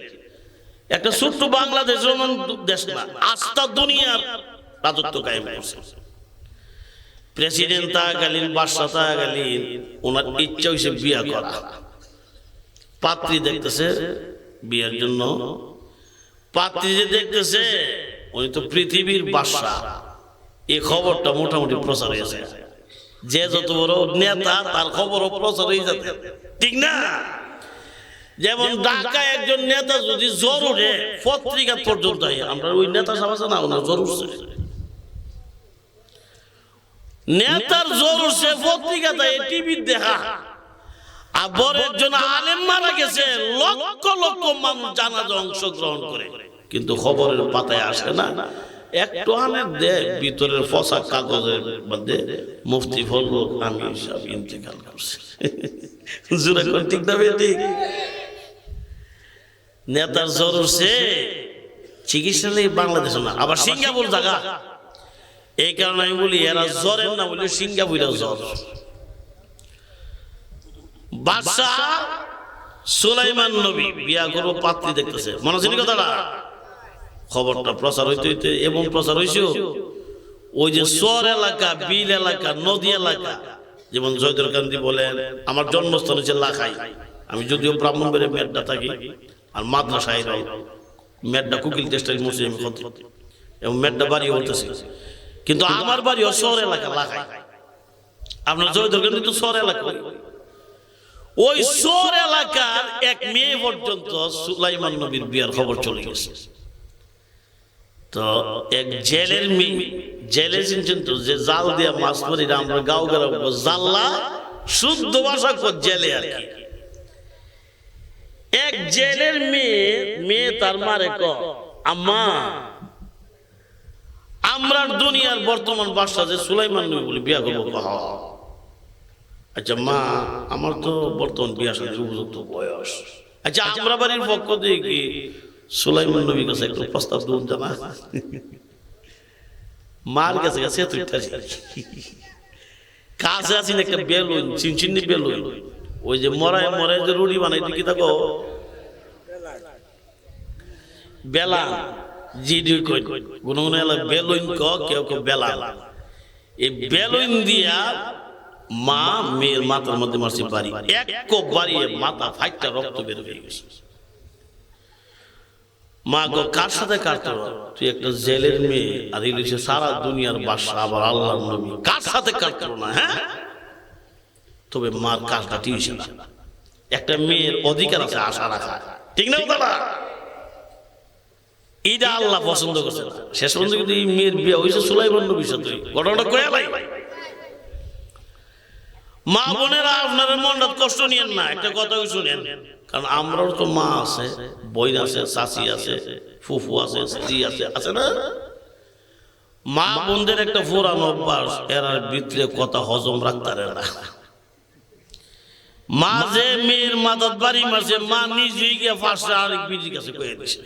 একটা ছোট্ট বাংলাদেশ রোমান দেশ না, আস্থা দুনিয়ার রাজত্ব কায়েম করছে। প্রেসিডেন্ট থাকাকালীন, বাদশা থাকাকালীন ওনার ইচ্ছা হয়েছে বিয়ে করা। পাত্রী দেখতেছে বিয়ের জন্য, পাত্রী যে দেখতেছে উনি তো পৃথিবীর বাদশা, এই খবরটা মোটামুটি প্রচার হয়েছে। যে যত বড় নেতা তার খবরও প্রচার হয়ে যাচ্ছে, ঠিক না? যেমন ঢাকায় একজন নেতা যদি জ্বর উঠে পত্রিকা পর্যন্ত, আমরা ওই নেতা সব আছে না, ওনার জ্বর উঠছে, নেতার জ্বর উঠছে পত্রিকাতে, টিভি দেখা। আবার একজন আলেম মারা গেছে, লক্ষ লক্ষ মানুষ জানাজা অংশগ্রহণ করে, কিন্তু খবরের পাতায় আসে না। একটু আনে দেয় ভিতরের ফসা কাগজের মধ্যে, মুফতি ফজলুল আমিন সাহেব ইন্তেকাল করছে। ঠিক না বেটি? নেতার জ্বর উঠছে, চিকিৎসা নেই বাংলাদেশে না, আবার সিঙ্গাপুর জায়গা। এই কারণে আমি বলি এরা জ্বরের না বলি সিঙ্গাপুরের জ্বর। বাদশা সুলাইমান নবী বিয়া করবো, পাত্রী দেখতেছে, মনে আছে কথাটা? খবরটা প্রচার হইতে হইতে এবং প্রচার হয়েছে ওই যে চর এলাকা, বিল এলাকা, নদী এলাকা, যেমন জয়দরকান্দি বলেন, আমার জন্মস্থান হচ্ছে লাখাই। আমি যদিও ব্রাহ্মণবাড়িয়া মেড্ডা থাকি, আর মাদ্রাসায় মেড্ডা কুকিল টেস্টারি মুসলিম এবং মেড্ডা বাড়ি হতেছে, কিন্তু আমার বাড়িও শহর এলাকা লাখাই। আপনার জয়দরকান্দি তো শহর এলাকা, ওই শহর এলাকার এক মেয়ে পর্যন্ত সুলাইমান নবীর বিয়ার খবর চলে গেছে। তো এক জেলের মেয়ে, জেলে চিনছেন তো, যে জাল দিয়ে মাছ ধরি, আমরা গাঁও গ্রাম জাল্লা, শুদ্ধ ভাষা জেলে আর কি। এক জেলের মেয়ে তার মারে ক, আম্মা আমরা দুনিয়ার বর্তমান বাদশা যে সুলাইমান নবী বলে বিয়া করবো। আচ্ছা মা, আমার তো বর্তমান বিয়া শাদীর উপযুক্ত বয়স। আচ্ছা আমরা বাড়ির পক্ষ দিয়ে কি সুলাইমান নবীর কাছে একটু প্রস্তাব দেন জানা? মার কাছে কাছে কাছে আছেন একটা বেলুন, চিনচিনি বেলুন, ওই যে মরায় মরায় যে রুটি বানাই, কি থাকো বেলা, জি গুনগুন বেলুন ক, কেউ কেউ বেলা। এই বেলুন দিয়া মা মেয়ের মাথার মধ্যে মারছে বাড়ি, এক বাড়িয়ে মাথা ফাইটটা রক্ত বের হয়ে গেছে। মা গো কার সাথে কাটতো? তুই একটা জেলের মেয়ে, আর ইলিশে সারা দুনিয়ার বাদশা, আবার আল্লাহর নবী, কার সাথে কাটতো না? হ্যাঁ, তবে মার কাজটা ঠিক না। একটা মেয়ের অধিকার আছে আশা রাখা, ঠিক না দাদা? এটা আল্লাহ পছন্দ করছে না। শেষ পর্যন্ত কিন্তু এই মেয়ের বিয়ে হয়েছে সুলাইমান নবীর সাথে। ঘটনাটা কয়ে লাই, মা বোনেরা আপনারা মনটা কষ্ট নিয়েন না, একটা কথা শুনেন, কারণ আমরাও তো মা আছে, বোন আছে, চাচি আছে, ফুফু আছে, স্ত্রী আছে, আছে না? মা বোনদের একটা পুরানো অভ্যাস, এরা ভিতরে কথা হজম রাখতে পারে না। মা যে মেয়ের মাথার বাড়ি মারছে, মা নিজেই গিয়ে ফাঁসে আরেক বিজির কাছে কয়ে দিছে,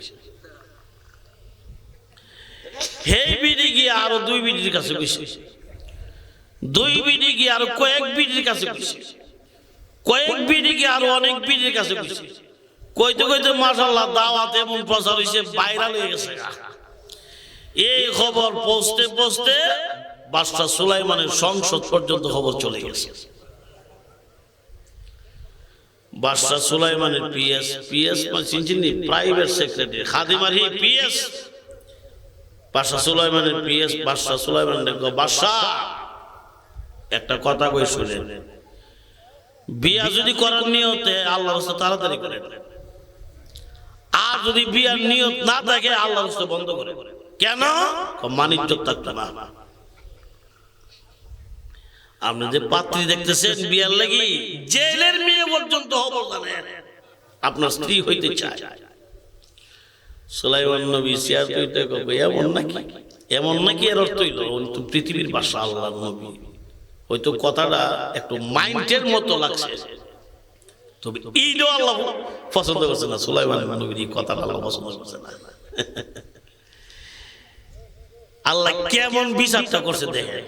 হেই বিডি গিয়ে আরো দুই বিডির কাছে কইছে, দুই বিডি গিয়ে আরো কয়েক বিডির কাছে কইছে, কয়েক বিডি গিয়ে আরো অনেক বিডির কাছে কইছে। কইতে কইতে মাশাআল্লাহ দাওয়াত এমন প্রচার হইছে, ভাইরাল হয়ে গেছে। এই খবর পৌঁছতে পৌঁছতে বাদশা সুলাইমানের সংসদ পর্যন্ত খবর চলে গেছে। বাদশা সুলাইমানের পিএস মানে চিনচিনি প্রাইভেট সেক্রেটারি, খাদিমার হি পিএস, বাদশা সুলাইমানের পিএস বাদশা সুলাইমানের বাদশা একটা কথা কই শুনেন, বিয়া যদি করার নিয়তে আল্লাহর রাস্তা তাড়াতাড়ি করে, আর যদি বিয়ার নিয়ত না থাকে আল্লাহর রাস্তা বন্ধ করে। কেন? মানিজ্য থাকতো না। আপনি যে পাত্রী দেখতেছেন বিয়ার লাগি, জেলের মেয়ে পর্যন্ত খবর জানেন আপনার স্ত্রী হইতে চায়। সুলাইমান নবী শেয়ার কইতে কবে এমন নাকি, এমন নাকি এর অর্থ হইল পৃথিবীর বাদশা আল্লাহর নবী। হয়তো কথাটা একটু মাইন্ডের মতো লাগছে, তবে এইটাও আল্লাহ পছন্দ করছে না। সুলাইমান নবীর এই কথাটা আল্লাহ পছন্দ করছে না। আল্লাহ কেমন বিচারটা করছে দেখে।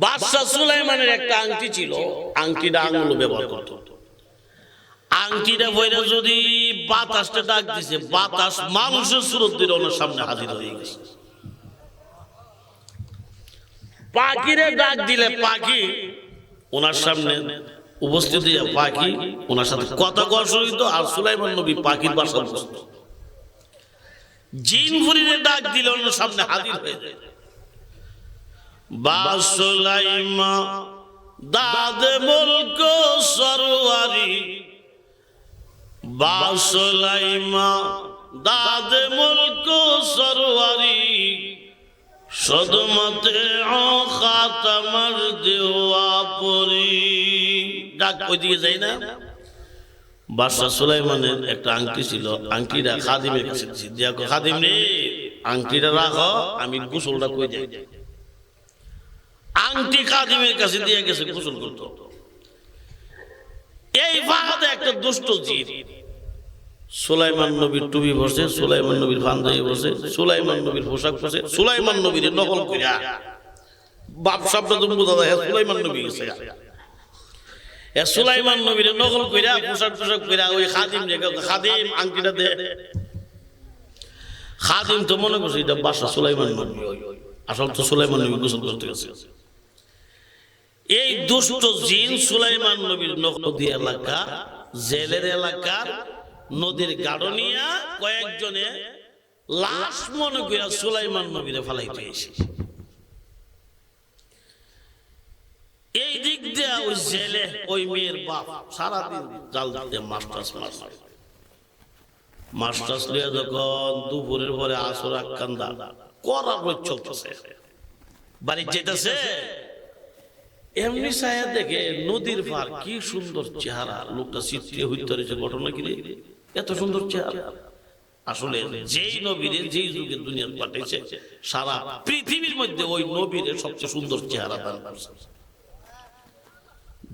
বাদশা সুলাইমানের একটা আংটি ছিল, আংটিটা আঙুল ব্যবহার করত। আংটিটা বইরা যদি বাতাসটা ডাক দিছে, বাতাস মানুষের সুরত দিয়ে ওনার সামনে হাজির হয়ে গেছে। পাখিরে ডাক দিলে পাখি ওনার সামনে উপস্থিত হইয়া পাখি ওনার সাথে কথা কওয়া শুরু হইতো, আর সুলাইমান নবী পাখির ভাষা বুঝত। জিন ফুরিরে ডাক দিলে ওনার সামনে হাজির হয়ে যায়। বা সুলাইমা দাদ মুলক সরওয়ারি, বা সুলাইমা দাদ মুলক সরওয়ারি, সদমতে খাতামার দেওয়া পরি। ডাক ওইদিকে যাই না। বাদশা সুলাইমানের একটা আংটি ছিল, আংটিটা খাদিমের কাছে দিয়া, খাদিম রে আংটিটা রাখো, আমি গোসলটা কই যাই। আংটি খাদিমের কাছে দিয়ে গেছে গোসল করতে। এই ফাঁকাতে একটা দুষ্ট জিন সুলাইমান নবীর টুপি বসে, সুলাইমান নবীর পাঞ্জাবি বসে, সুলাইমান নবীর পোশাক বসে, সুলাইমান নবীর নকল কইরা বাপ শব্দ তুমি বোঝা যায় সুলাইমান নবী গেছে। সুলাইমান নবীর নকল কইরা পোশাক টোশাক কইরা ওই খাদিম রে, খাদিম আংটিটা দে। খাদিম তো মনে করছে এটা বাদশা সুলাইমান নবী, আসল তো সুলাইমান নবী গোসল করতে গেছে। এই দুষ্ট জিন সুলাইমান নবীর নদী এলাকা, জেলের এলাকার নদীর গাড়নিয়া কয়েকজনে লাশ মনে কইরা সুলাইমান নবীরে ফালাইতে এসে এই দিক দিয়ে ওই জেলে ওই মেয়ের বাপ সারাদিন জাল দিয়ে মাস্টার্স লিয়া যখন দুপুরের পরে আসর আকান্দা করার রোজ চলতেছে, বাড়ি যেতেছে এমনি ছায়া দেখে নদীর পার কি সুন্দর চেহারা, লোকটা চিত্রে হইতে রয়েছে। ঘটনা কি রে, এত সুন্দর চেহারা। আসলে যেই নবীরে যেই যুগে দুনিয়ার পাঠাইছে, সারা পৃথিবীর মধ্যে ওই নবীরে সবচেয়ে সুন্দর চেহারা দান করছে।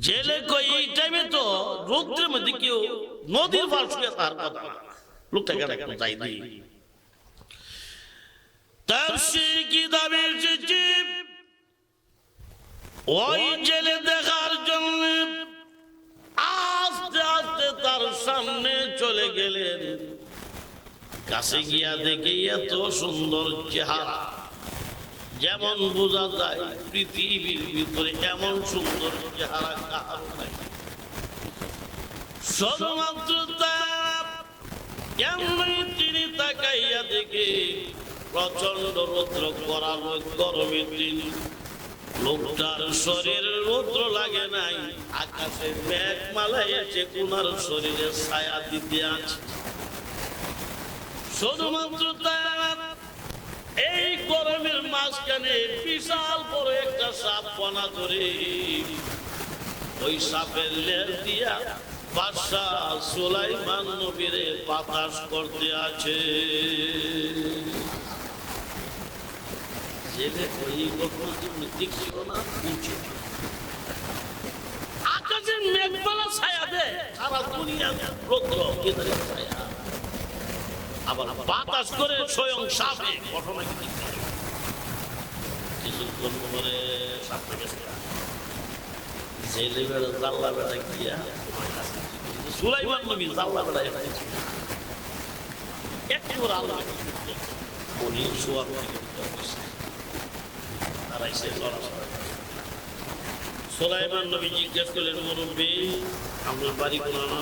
জেলে কই এই টাইমে তো রৌদ্রের মধ্যে কেউ নদীর পার শুয়ে তার কথা না, লোকটাকে একটু যাই দিই। তাফসীর কিতাবে এসেছে ওই জেলে দেখার জন্য আস্তে আস্তে তার সামনে চলে গেলেন। কাছে গিয়া দেখে এত সুন্দর চেহারা, যেমন বোঝা যায় পৃথিবীর ভিতরে এমন সুন্দর চেহারা কাহার নাই। শুধুমাত্র এমনি তিনি তাকাইয়া দেখে প্রচন্ড রৌদ্র করা গরমের দিন, লোকটার শরীর রৌদ্র লাগে নাই, আকাশে মেঘমালা এসে কোনার শরীরে ছায়া দিতে আছে। শুধুমাত্র এই গরমের মাঝখানে বিশাল বড় একটা সাপ বনা ধরে ওই সাপের লেজ দিয়া বাদশা সুলাইমান নবীরে বাতাস করতে আছে। আকাশের মেঘমালা ছায়া দেয়, সারা দুনিয়া রৌদ্র ছায়া, আবার বাতাস করে স্বয়ং সাপে। ঘটনা কিছুক্ষণ পরে সাপটা গেছে জেলে বেড়া জাল্লা বেড়া গিয়া সুলাইমান নবী জাল্লা বেড়া একটু আল্লাহ বলি শোয়ার সুলাইমান নবী জিজ্ঞেস করলেন, মুরব্বী আমার বাড়ি কোন না?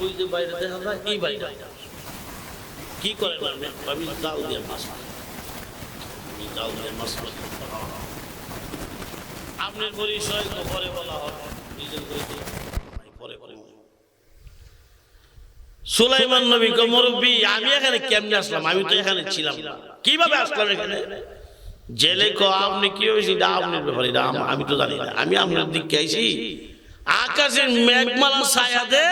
ওই যে বাইরে দেখা যায় এই বাড়িটা। কি করেন আপনি? আমি জাল দিয়ে মাছ, আমি জাল দিয়ে মাছ। আপনার পরিচয় পরে বলা হয়, নিজের পরে পরে। সুলাইমান নবী কয়, মুরব্বী আমি এখানে কেমনে আসলাম? আমি তো এখানে ছিলাম না, কিভাবে আসলাম এখানে? জেলে কো আপনি কি হয়েছি? আপনার ব্যাপারে আমি তো জানি না, আমি আপনার দিকে আইছি। আকাশের মেঘমালা ছায়া দে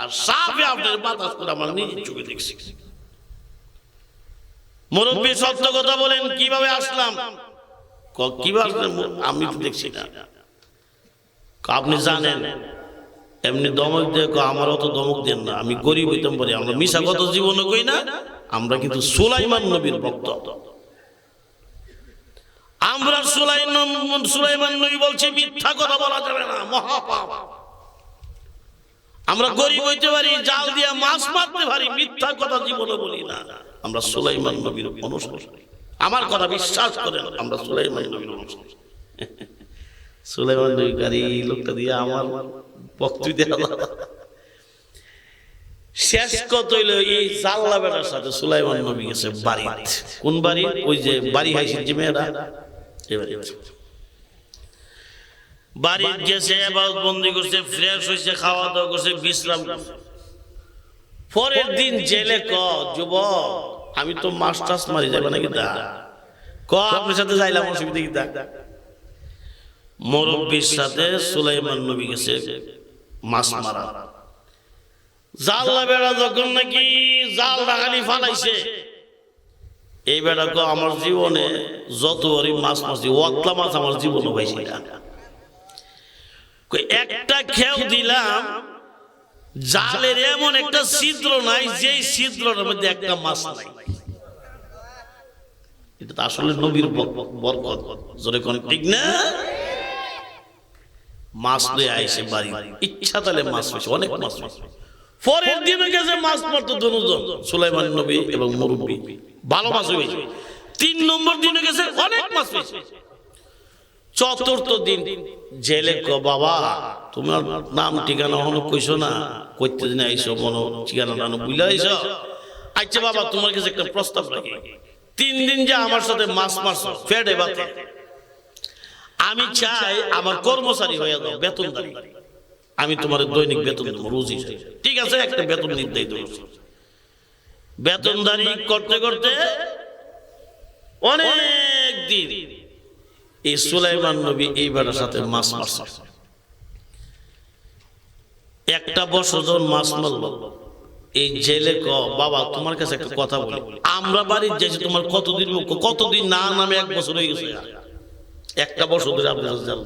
আর সাপে আপনার বাতাস করে আমার নিজের চোখে দেখছি। মুরব্বী সত্য কথা বলেন, কিভাবে আসলাম? কিভাবে আমি তো দেখছি না। আপনি জানেন এমনি দমক দিয়ে আমার অত দমক দেন না, আমি গরিব হইতাম পারি, আমরা মিশা কত জীবনে কই না, আমরা কিন্তু সুলাইমান নবীর ভক্ত। আমরা সুলাইমান নবী বলছি মিথ্যা কথা বলা যাবে না, মহাপাপ। আমরা গরিব হইতে পারি, জাল দিয়ে মাছ মারতে পারি, মিথ্যা কথা জীবনে বলি না। আমরা সুলাইমান নবীর অনুসারী। আমার কথা বিশ্বাস করেন, আমরা সুলাইমান নবীর অনুসারী। সুলাইমান নবী গাড়ি লোকটা দিয়ে আমার বক্তৃতা শেষ কত হইল, এই জাল্লা বেটার সাথে সুলাইমান নবী গেছে বাড়ি। কোন বাড়ি? ওই যে বাড়ি হাইছে যে মেয়েরা, বাড়ি গেছে, এবার বন্দি করছে, ফ্রেশ হয়েছে, খাওয়া দাওয়া করছে, বিশ্রাম। পরের দিন জেলে ক যুবক আমি তো মাছ টাছ মারি যাবে নাকি দা ক আপনার সাথে যাইলাম, অসুবিধা কি দা? মুরব্বির সাথে সুলাইমান নবী গেছে মাছ মারা। জাল্লা বেড়া যখন নাকি জাল ডাকালি ফালাইছে, এই বেড়া ক আমার জীবনে যতবারই মাছ মারছি ওয়াতলা মাছ আমার জীবনে পাইছি না। একটা খেও দিলাম, জালের এমন একটা ছিদ্র নাই যেই ছিদ্রটার মধ্যে একটা মাছ নাই। এটা তো আসলে নবীর বরকত, জোরে কোন ঠিক না? মাছ লয়ে আইসে বাড়ি, ইচ্ছা তাহলে মাছ পাইছে, অনেক মাছ পাইছে। পরের দিনে গেছে মাছ মারতো দুজন, সুলাইমান নবী এবং মুরব্বী, ভালো মাছ হয়েছে। 3 নম্বর দিনে গেছে অনেক মাছ পাইছে। চতুর্থ দিন জেলে ক বাবা তোমার নাম ঠিকানা হলো কইছো না, কইতে দিন আইসো মনো ঠিকানা নানো বুঝলে আইসো। আচ্ছা বাবা তোমার কাছে একটা প্রস্তাব রাখি, 3 দিন যে আমার সাথে মাছ মারছো ফেডে বাতে, আমি চাই আমার কর্মচারী হয়ে যাও, বেতনদারি। আমি তোমার দৈনিক বেতন দেবো, রোজই। ঠিক আছে, একটা বেতন নির্ধারিত করছি। বেতনদারি করতে করতে অনেক দিন এই সুলাইমান নবী এই বেটার সাথে মাছ মারছে। একটা বছর যখন মাছ মারল, এই জেলে ক বাবা তোমার কাছে একটা কথা বলি, আমরা বাড়ির যাইছি তোমার কতদিন না নামে 1 বছর হয়ে গেছে, একটা বছর ধরে আপনার কাছে যান।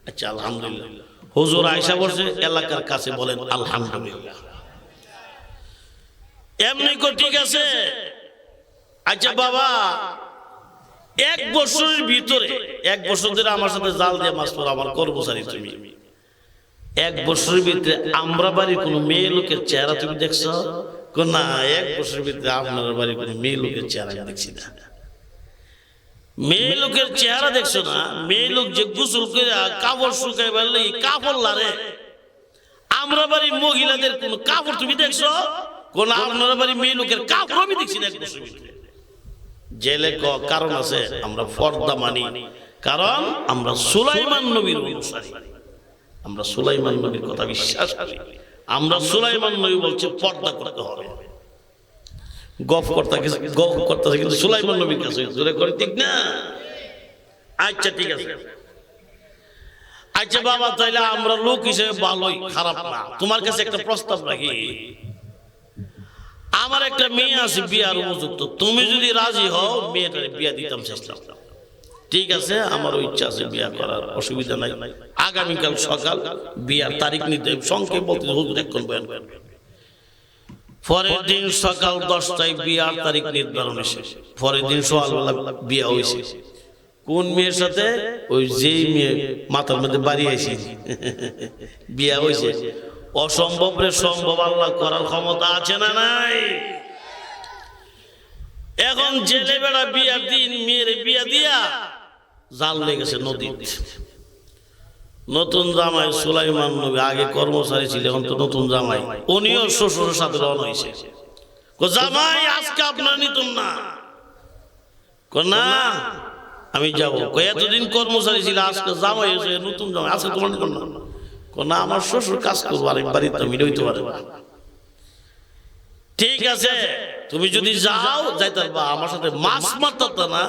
আচ্ছা আলহামদুলিল্লাহ। হুজুর আয়েশা বলছে এলাকার কাছে বলেন আলহামদুলিল্লাহ। এমনি কো ঠিক আছে। আচ্ছা বাবা 1 বছরের ভিতরে, 1 বছর ধরে আমার সাথে জাল দিয়ে মাছ ধরা, আমার কর্মচারী তুমি, 1 বছরের ভিতরে আমরা বাড়ির কোন মেয়ে লোকের চেহারা তুমি দেখছো? না, 1 বছরের ভিতরে আপনার বাড়ির কোন মেয়ে লোকের চেহারা দেখছি না। মেয়ে লোকের চেহারা দেখছো না? মেয়ে লোক যে গোসল করে কাপড় শুকাই ফেললে কাপড় লারে, আমরা বাড়ির মহিলাদের কোন কাপড় তুমি দেখছো? কোন আপনার বাড়ির মেয়ে লোকের কাপড় আমি দেখছি না 1 বছরের ভিতরে। জেলে কারণ আছে, আমরা পর্দা মানি, কারণ আমরা সুলাইমান নবীর অনুসারী, আমরা সুলাইমান নবীর কথা বিশ্বাস করি। আমরা সুলাইমান নবী বলছে পর্দা করতে হবে। গফ করতে কিন্তু সুলাইমান নবীর কাছে, জোরে করে ঠিক না? আচ্ছা ঠিক আছে। আচ্ছা বাবা তাইলে আমরা লোক হিসেবে ভালোই, খারাপ না। তোমার কাছে একটা প্রস্তাব রাখি, আমার একটা মেয়ে আছে বিয়ার উপযুক্ত, তুমি যদি রাজি হও মেয়েটারে বিয়া দিতাম চেষ্টা। ঠিক আছে, আমার ইচ্ছা আছে বিয়া করার, অসুবিধা নাই। আগামীকাল সকাল বিয়ার তারিখ নিতে সংক্ষেপ বলতে হুজুর এখন বয়ান করেন। পরের দিন সকাল 10টায় বিয়ার তারিখ নির্ধারণ হয়েছে। পরের দিন সকালবেলা বিয়া হয়েছে। কোন মেয়ের সাথে? ওই যেই মেয়ে মাথার মধ্যে বাড়ি আইছে বিয়া হয়েছে। অসম্ভব রে সম্ভব আল্লাহ করার ক্ষমতা আছে না নাই? এখন জেলে বেড়া বিয়ার দিন মেয়ের বিয়া দিয়া জাল লেগেছে নদীতে। নতুন জামাই সুলাইমান নবী, আগে কর্মচারী ছিল, এখন তো নতুন জামাই, উনিও শ্বশুরের সাথে রওনা হয়েছে। জামাই আজকে আপনার নিতুন না? না আমি যাবো। এতদিন কর্মচারী ছিল, আজকে জামাই হয়েছে, নতুন জামাই, আজকে তোমার নিতুন না? না আমার শ্বশুর কাজ করবো, আরেক বাড়িতে মিলে হইতে পারে না। ঠিক আছে, তুমি যদি যাও যাইতে পারবা, আমার সাথে মাছ মারতে না,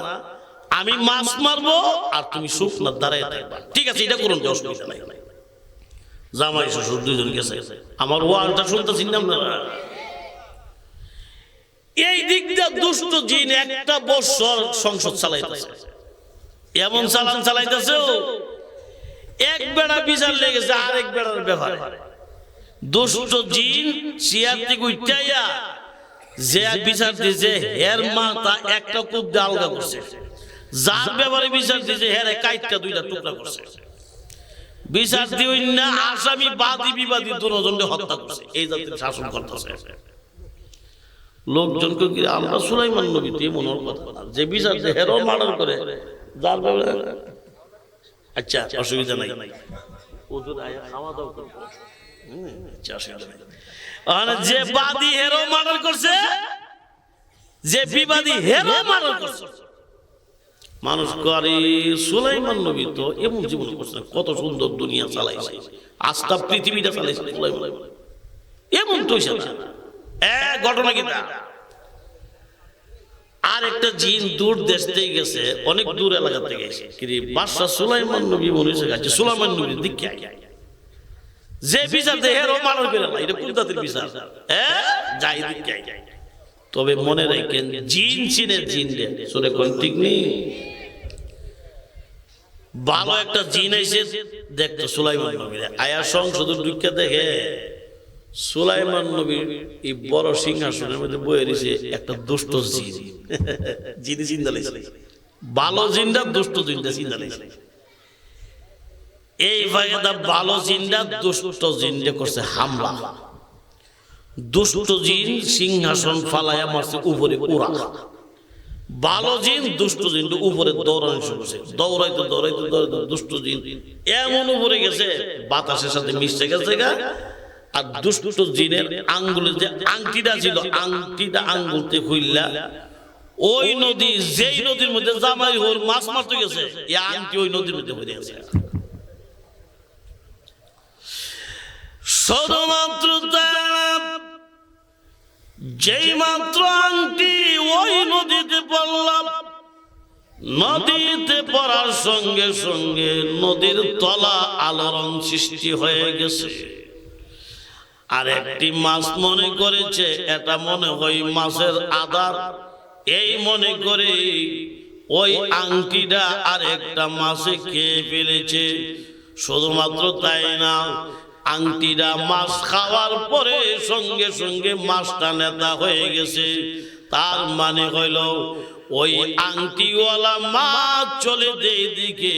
আমি মাছ মারবো আর তুমি শুকনার দাঁড়ায় থাকবা। ঠিক আছে, এটা করুন, অসুবিধা নাই। জামাই শ্বশুর দুইজন গেছে। আমার ওয়ালটা শুনতেছি না আপনারা? এই দিক দিয়ে দুষ্ট জিন 1 বছর সংসদ চালাইতেছে, এমন চালাইতেছে, এক বেড়া বিচার লেগেছে আরেক বেড়ার ব্যাপারে। দুষ্ট জিন চেয়ার থেকে উঠাইয়া যে বিচার দিয়েছে হের মাথা একটা কূপ দিয়ে আলগা করছে, যার ব্যাপারে বিচার দিয়েছে হেরে কাইটটা দুইটা টুকরা করছে। বিচার দিই না আসামি বাদী বিবাদী দুজনকে হত্যা করছে। এই জাতির শাসন করতেছে লোকজনকে। আমরা সুলাইমান নবী তো এমন কথা না যে বিচার যে হেরো মার্ডার করে যার ব্যাপারে। আচ্ছা অসুবিধা নাই, যে বাদী হেরো মার্ডার করছে, যে বিবাদী হেরো মার্ডার করছে। মানুষ করে সুলাইমান নবী তো এমন জীবন করছে, কত সুন্দর দুনিয়া চালাইছে, আস্থা পৃথিবীটা চালাইছে সুলাইমান। এমন তো এক ঘটনা কিনা আর একটা জিন দূর দেশ থেকে গেছে, অনেক দূর এলাকা থেকে গেছে। বাদশা সুলাইমান নবী মনে গেছে সুলাইমান নবীর দিকে যে বিচার দেহেরও মারার করে না, এটা কোন জাতির বিচার? যাই দিকে। তবে মনে রাখেন জিন চিনের জিন শুনে কোন ঠিক নেই। ভালো একটা জিন এসে দেখতো সুলাইমান নবীর আয়া সংসদ ঢুকে দেখে সুলাইমান নবীর এই বড় সিংহাসনের মধ্যে বয়ে রয়েছে একটা দুষ্ট জিন। জিনি চিন্তা লাগছে, ভালো জিনটা দুষ্ট জিনটা চিন্তা লাগছে। এই ফায়দা ভালো জিনটা দুষ্ট জিনটা করছে হামলা। দুষ্ট জিন সিংহাসন ফালাইয়া মারছে উপরে উড়া। ভালো জিন দুষ্ট জিন উপরে দৌড়ানো শুরু করছে, দৌড়াইতে দৌড়াইতে দৌড়াইতে দুষ্ট জিন এমন উপরে গেছে বাতাসের সাথে মিশে গেছে গা। আর দুষ্ট জিনের আঙ্গুলের যে আংটিটা ছিল, আংটিটা আঙ্গুলতে খুললা ওই নদী, যেই নদীর মধ্যে জামাই হোর মাছ মারতে গেছে, এই আংটি ওই নদীর মধ্যে পড়ে গেছে। শুধুমাত্র যেই মাত্র আংটি ওই নদীতে পড়লাম, নদীতে পড়ার সঙ্গে সঙ্গে নদীর তলা আলোড়ন সৃষ্টি হয়ে গেছে। আর একটি মাছ মনে করেছে এটা মনে হয় মাছের আদার, এই মনে করে ওই আংটিটা আর একটা মাছে খেয়ে ফেলেছে। শুধুমাত্র তাই না, আংটিটা মাছ খাওয়ার পরে সঙ্গে সঙ্গে মাছটা নেতা হয়ে গেছে। তার মানে হইল ওই আংটিওয়ালা মাছ চলে যেই দিকে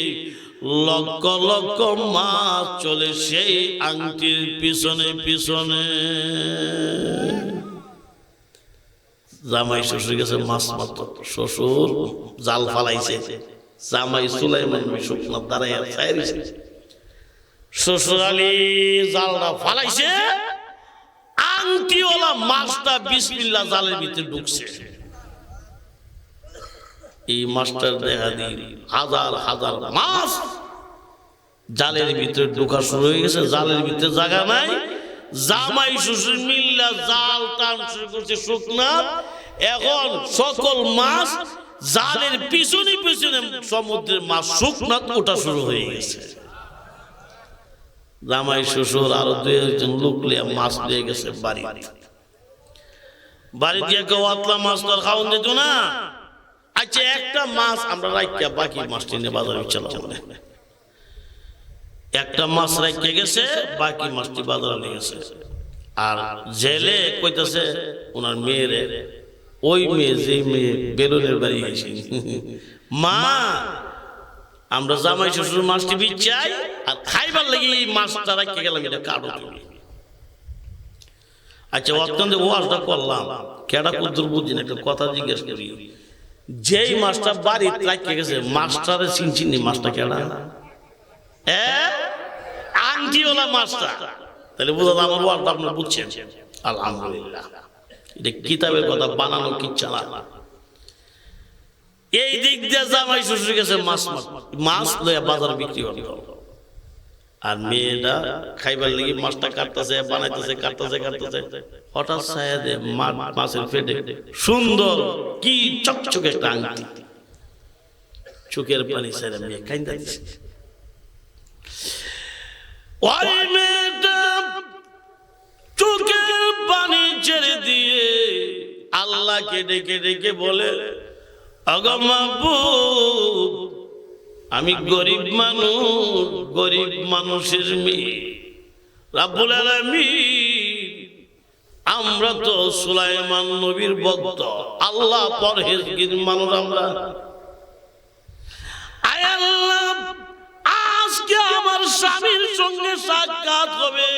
লক্ষ লক্ষ মাছ চলে সেই আংটির পিছনে পিছনে। জামাই শ্বশুর গেছে মাছ মারত, শ্বশুর জাল ফালাইছে, জামাই সুলাইমান শুকনো দাঁড়াইয়া চাইছে। শ্বশুর আলী জালটা ফালাইছে, আংটিওয়ালা মাছটা বিসমিল্লাহ জালের ভিতরে ঢুকছে। এই মাছটার দেখা দিই হাজার হাজার মাছ জালের ভিতরে ঢোকা শুরু হয়ে গেছে। জালের ভিতরে জায়গা নাই, জামাই শ্বশুর মিল্লা জাল টান শুরু করছে শুকনা। এখন সকল মাছ জালের পিছনে পিছনে সমুদ্রের মাছ শুকনা ওটা শুরু হয়ে গেছে। জামাই শ্বশুর আরো দুই একজন লোক লিয়ে মাছ নিয়ে গেছে বাড়ি দিয়ে কেউ আতলা মাছ তো খাওয়ান যেত না। আচ্ছা একটা মাছ আমরা রাখিয়া বাকি মাছটি নিয়ে বাজারে চালাম, একটা মাছ রাখিয়া গেছে বাকি মাছটি বাজারে নিয়ে গেছে। আর জেলে কইতেছে ওনার মেয়েরে, ওই মেয়ে যে মেয়ে বেলুনের বাড়ি গেছে, মা আমরা জামাই শ্বশুর মাছটি বিচ্ছাই আর খাইবার লাগি মাছটা রাখিয়ে গেলাম, এটা কাটো তুমি। আচ্ছা অত্যন্ত ওয়াজটা করলাম, কেডা কুদ্দুর বুঝি না, একটা কথা জিজ্ঞেস করি। যেই মাছটা বাড়িতে রাখিয়ে গেছে মাছটারে চিনচিনি, মাছটা কেডা? আংটিওয়ালা মাছটা। তাহলে বুঝা আমার ওয়াজটা আপনারা বুঝছেন। আলহামদুলিল্লাহ, এটা কিতাবের কথা, বানানো কিচ্ছা না। এই দিক দিয়ে জামাই শ্বশুর গেছে মাছ লইয়া বাজারে বিক্রি করতে, আর মেয়েটা খাইবার লেগে মাছটা কাটতেছে বানাইতেছে কাটতেছে কাটতেছে। হঠাৎ ছায়া দে মাছের পেটে সুন্দর কি চকচকে একটা আংটি, চোখের পানি ছেড়ে মেয়ে কাইন্দা দিছে। ওই মেয়েটা চোখের পানি ছেড়ে দিয়ে আল্লাহকে ডেকে ডেকে বলে, আগো মাবুদ, আমি গরিব মানুষ, গরিব মানুষের মেয়ে, রাব্বুল আলামিন আমরা তো সুলাইমান নবীর ভক্ত, আল্লাহ পরহেজগার মানুষ আমরা। আয় আল্লাহ, আজকে আমার স্বামীর সঙ্গে সাক্ষাৎ হবে,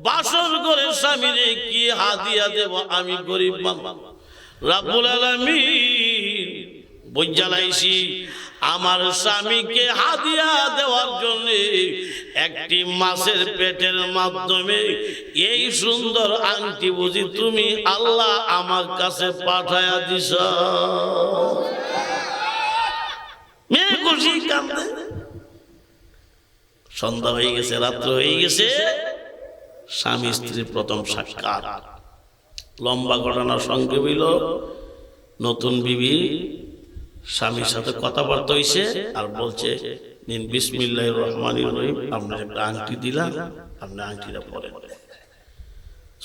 বাসর ঘরে স্বামীরে কি হাদিয়া দেব, আমি গরিব মানুষ। রাব্বুল আলামিন বজ্জালাইছি আমার স্বামীকে হাদিয়া দেওয়ার জন্য একটি মাছের পেটের মাধ্যমে এই সুন্দর আংটি বুঝি তুমি আল্লাহ আমার কাছে পাঠায়া দিছ। মেয়ে খুশি কান্দে। সন্ধ্যা হয়ে গেছে, রাত্র হয়ে গেছে, স্বামী স্ত্রীর প্রথম সাক্ষাৎ। লম্বা ঘটনার সঙ্গে হইল, নতুন বিবি স্বামীর সাথে কথাবার্তা হইছে আর বলছে নিন বিসমিল্লাহির রহমানির রহিম, আপনার একটা আংটি দিলাম, আপনি আংটিটা পরেন।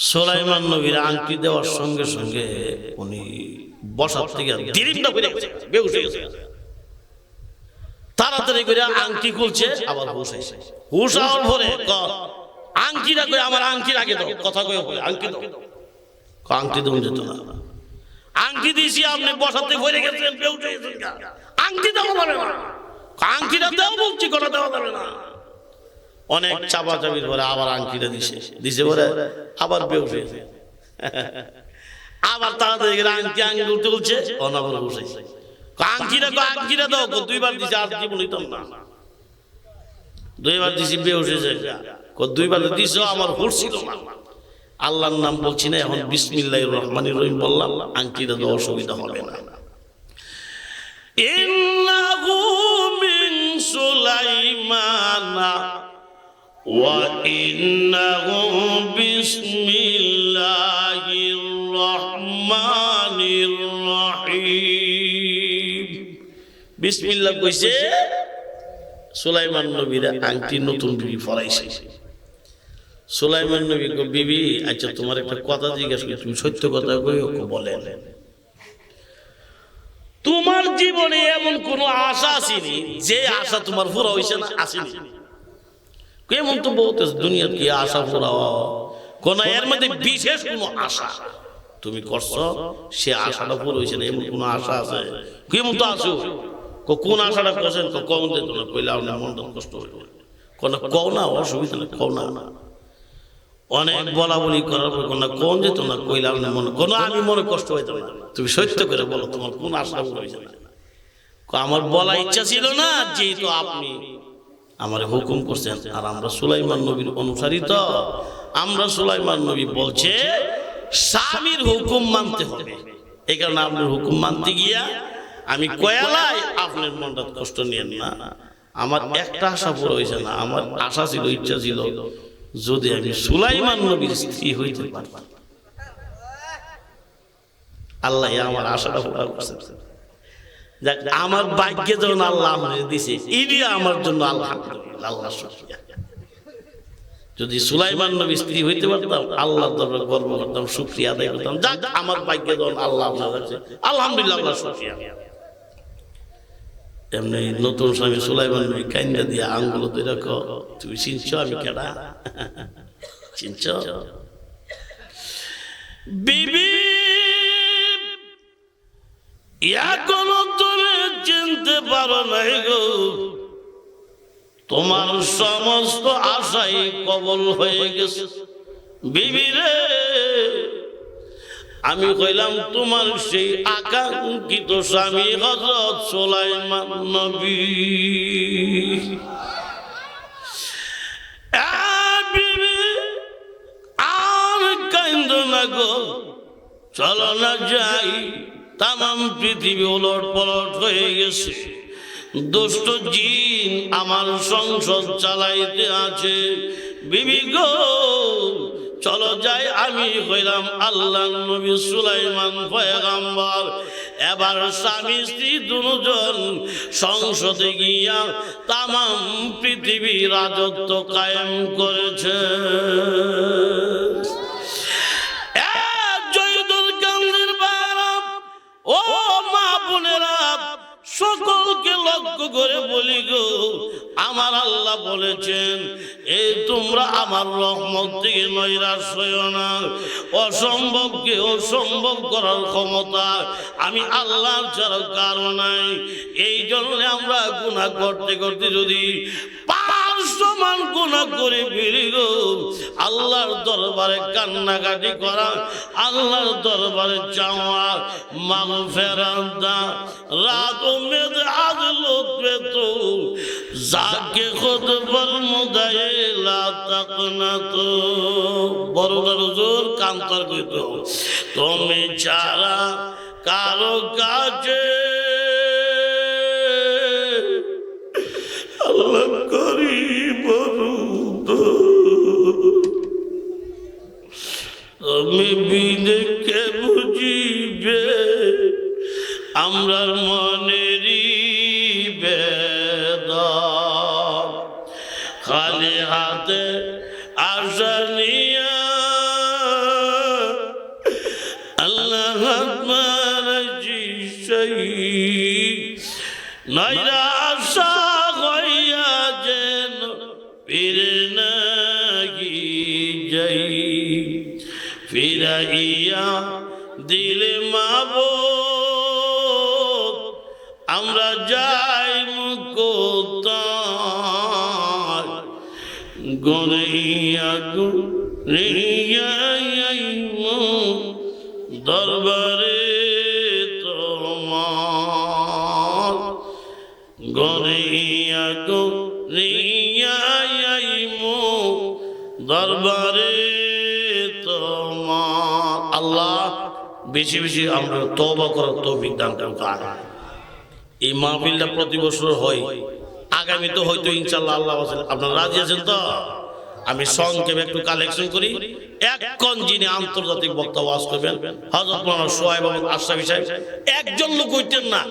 সুলাইমান নবীর আংটি দেওয়ার সঙ্গে সঙ্গে উনি বসার থেকে দিরিমটা করে বেহুশ হয়ে গেছে। তাড়াতাড়ি করে আংটি খুলছে, আবার হুশ হয়েছে। হুশ হওয়ার পরে আংটিটা করে আমার আংটির আগে দাও, কথা কয়ে বলে আংটি দাও। আংটি দেওয়া যেত না। আংটি দিয়েছি, আপনি বসাতে ভরে গেছেন, আংটি দেওয়া যাবে না। আংটিটা দেওয়া বলছি, কথা দেওয়া যাবে না। অনেক চাপাচাপির পরে আবার আংটিটা দিছে পরে আবার বেউস হয়েছে। আবার তাড়াতাড়ি করে আংটি তুলছে, অনাবার বসেছে। আংটিটা দাও, দুইবার দিছে, আর জীবন হইতাম না। দুইবার দিছি, বেউস হয়েছে। দুইবার দিছ, আমার হুশ ছিল না। আল্লাহর নাম বলছি না, এখন বিসমিল্লাহির রহমানির রহিম বললাম, আংটিটা দেওয়া অসুবিধা হবে না। ইন্নাহু মিন সুলাইমানা ওয়া ইন্নাহু বিসমিল্লাহির রহমানির রহিম। বিসমিল্লাহ কইছে, সুলাইমান নবীর আংটি নতুন বিবি পরাইছে। সুলাইমান নবী কো, বিবি আচ্ছা তোমার একটা কথা জিজ্ঞেস করি, তুমি সত্য কথা কইও, বলেন তোমার জীবনে এমন কোন আশা আসেনি যে আশা তোমার পুরা হইছে না? আসেনি? কেমন তো বহুত দুনিয়ার কি আশা পুরা কোন, এর মধ্যে বিশেষ কোন আশা তুমি করছো সে আশাটা পুরো হইছে না, এমন কোন আশা আছে? কেমন তো আছো, কোন আশাটা করছেন? কম যেত না, কইলে আপনার মনটা কষ্ট হইল। কোন কও না, অসুবিধা নেই, কও না। অনেক বলা বলি করার পর কোন কোন যেত না, কইলে আপনার মনে কোন আমি মনে কষ্ট হইতো না। তুমি সত্য করে বলো তোমার কোন আশা পুরো হইছে না? আমার বলা ইচ্ছা ছিল না, যেহেতু আপনি আমার হুকুম করছেন, আর আমরা সুলাইমান নবীর অনুসারী, তো আমরা সুলাইমান নবী বলছে স্বামীর হুকুম মানতে হবে। এই কারণে আপনার হুকুম মানতে গিয়া আমি কয়ালাই, আপনার মনটা কষ্ট নিয়েন না। আমার একটা আশা পুরো হয়েছে না, আমার আশা ছিল, ইচ্ছা ছিল, যদি আমি সুলাইমান নবীর স্ত্রী হইতে পারতাম। আল্লাহ আমার আশাটা পুরো করছে। দেখ আমার ভাগ্যে যখন আল্লাহ আমাকে দিছে, এটি আমার জন্য আলহামদুলিল্লাহ, আল্লাহ শুকরিয়া। যদি সুলাইমান নবী স্ত্রী হইতে পারতাম, আল্লাহর দরবারে গর্ব করতাম, শুকরিয়া আদায় করতাম। যাক আমার ভাগ্যে যখন আল্লাহ আমাকে দিছে, আলহামদুলিল্লাহ, আল্লাহ শুকরিয়া। এমনি নতুন স্বামী সুলাইমান নবী কাইন্দা দিয়া আঙ্গুল ধরে কো, তুমি চিনছ আমি কেডা? চিনছ? বিবি এখনো তুমি চিনতে পারো নাই গো, তোমার সমস্ত আশাই কবল হয়ে গেছে। বিবি রে, আমি কইলাম তোমার সেই আকাঙ্ক্ষিত স্বামী হযরত সুলাইমান নবী। বিবি আর কাইন্দো না গো, চলো না যাই। তামাম পৃথিবী ওলট পলট হয়ে গেছে, দুষ্ট জিন আমার সংসার চালাইতে আছে। বিবি গো চলো যাই। আমি কইলাম আল্লাহর নবী সুলাইমান পয়গম্বর এবার স্বামী স্ত্রী দুজন সংসদে গিয়া তামাম পৃথিবী রাজত্ব কায়েম করেছে। ও মা বোনেরা, সকলকে লক্ষ্য করে বলি গো, আমার আল্লাহ বলেছেন এই তোমরা আমার রহমত থেকে নৈরাশ হইও না। অসম্ভবকে অসম্ভব করার ক্ষমতা আমি আল্লাহ ছাড়া কারো নাই। এই জন্য আমরা গুনাহ করতে করতে যদি সমান গুনাহ করে ফেলি গো, আল্লাহর দরবারে কান্নাকাটি করা, আল্লাহর দরবারে চাওয়া মাগফিরাত রাত উম্মেদ আদলত পেতো যাকে খুদ ফরমায়ে লা তাকনাতু বড়দার হুজুর কান্তর কইতো তুমি ছাড়া কারো কাছে আল্লাহ করি বরুদ আমি বিনে কে বুঝিবে আমরার মনেরই বেদন খালি হাতে আশা নিয়া আল্লাহ মারাজি সেই নৈরাশা হইয়া যেন ফিরে নাহি যাই ফিরাইয়া দিলে মাবুদ আমরা যাই মুকতার গনিয়া গুনিয়াইমু দরবারে তোমার গনিয়া গুনিয়াইমু দরবারে তোমার। আল্লাহ বেশি বেশি আমরা তওবা করার তৌফিক দান করুন। এই মাহফিলটা প্রতি বছর হয়, আগামী তো হয়তো ইনশাআল্লাহ আল্লাহ আপনারা রাজি আছেন তো? আমি সংক্ষেপে একটু কালেকশন করি। এখন যিনি আন্তর্জাতিক বক্তা ওয়াজ করবেন হযরত মাওলানা সোহাইব আহমদ আশরাফী সাহেব, একজন লোক হইতেন না,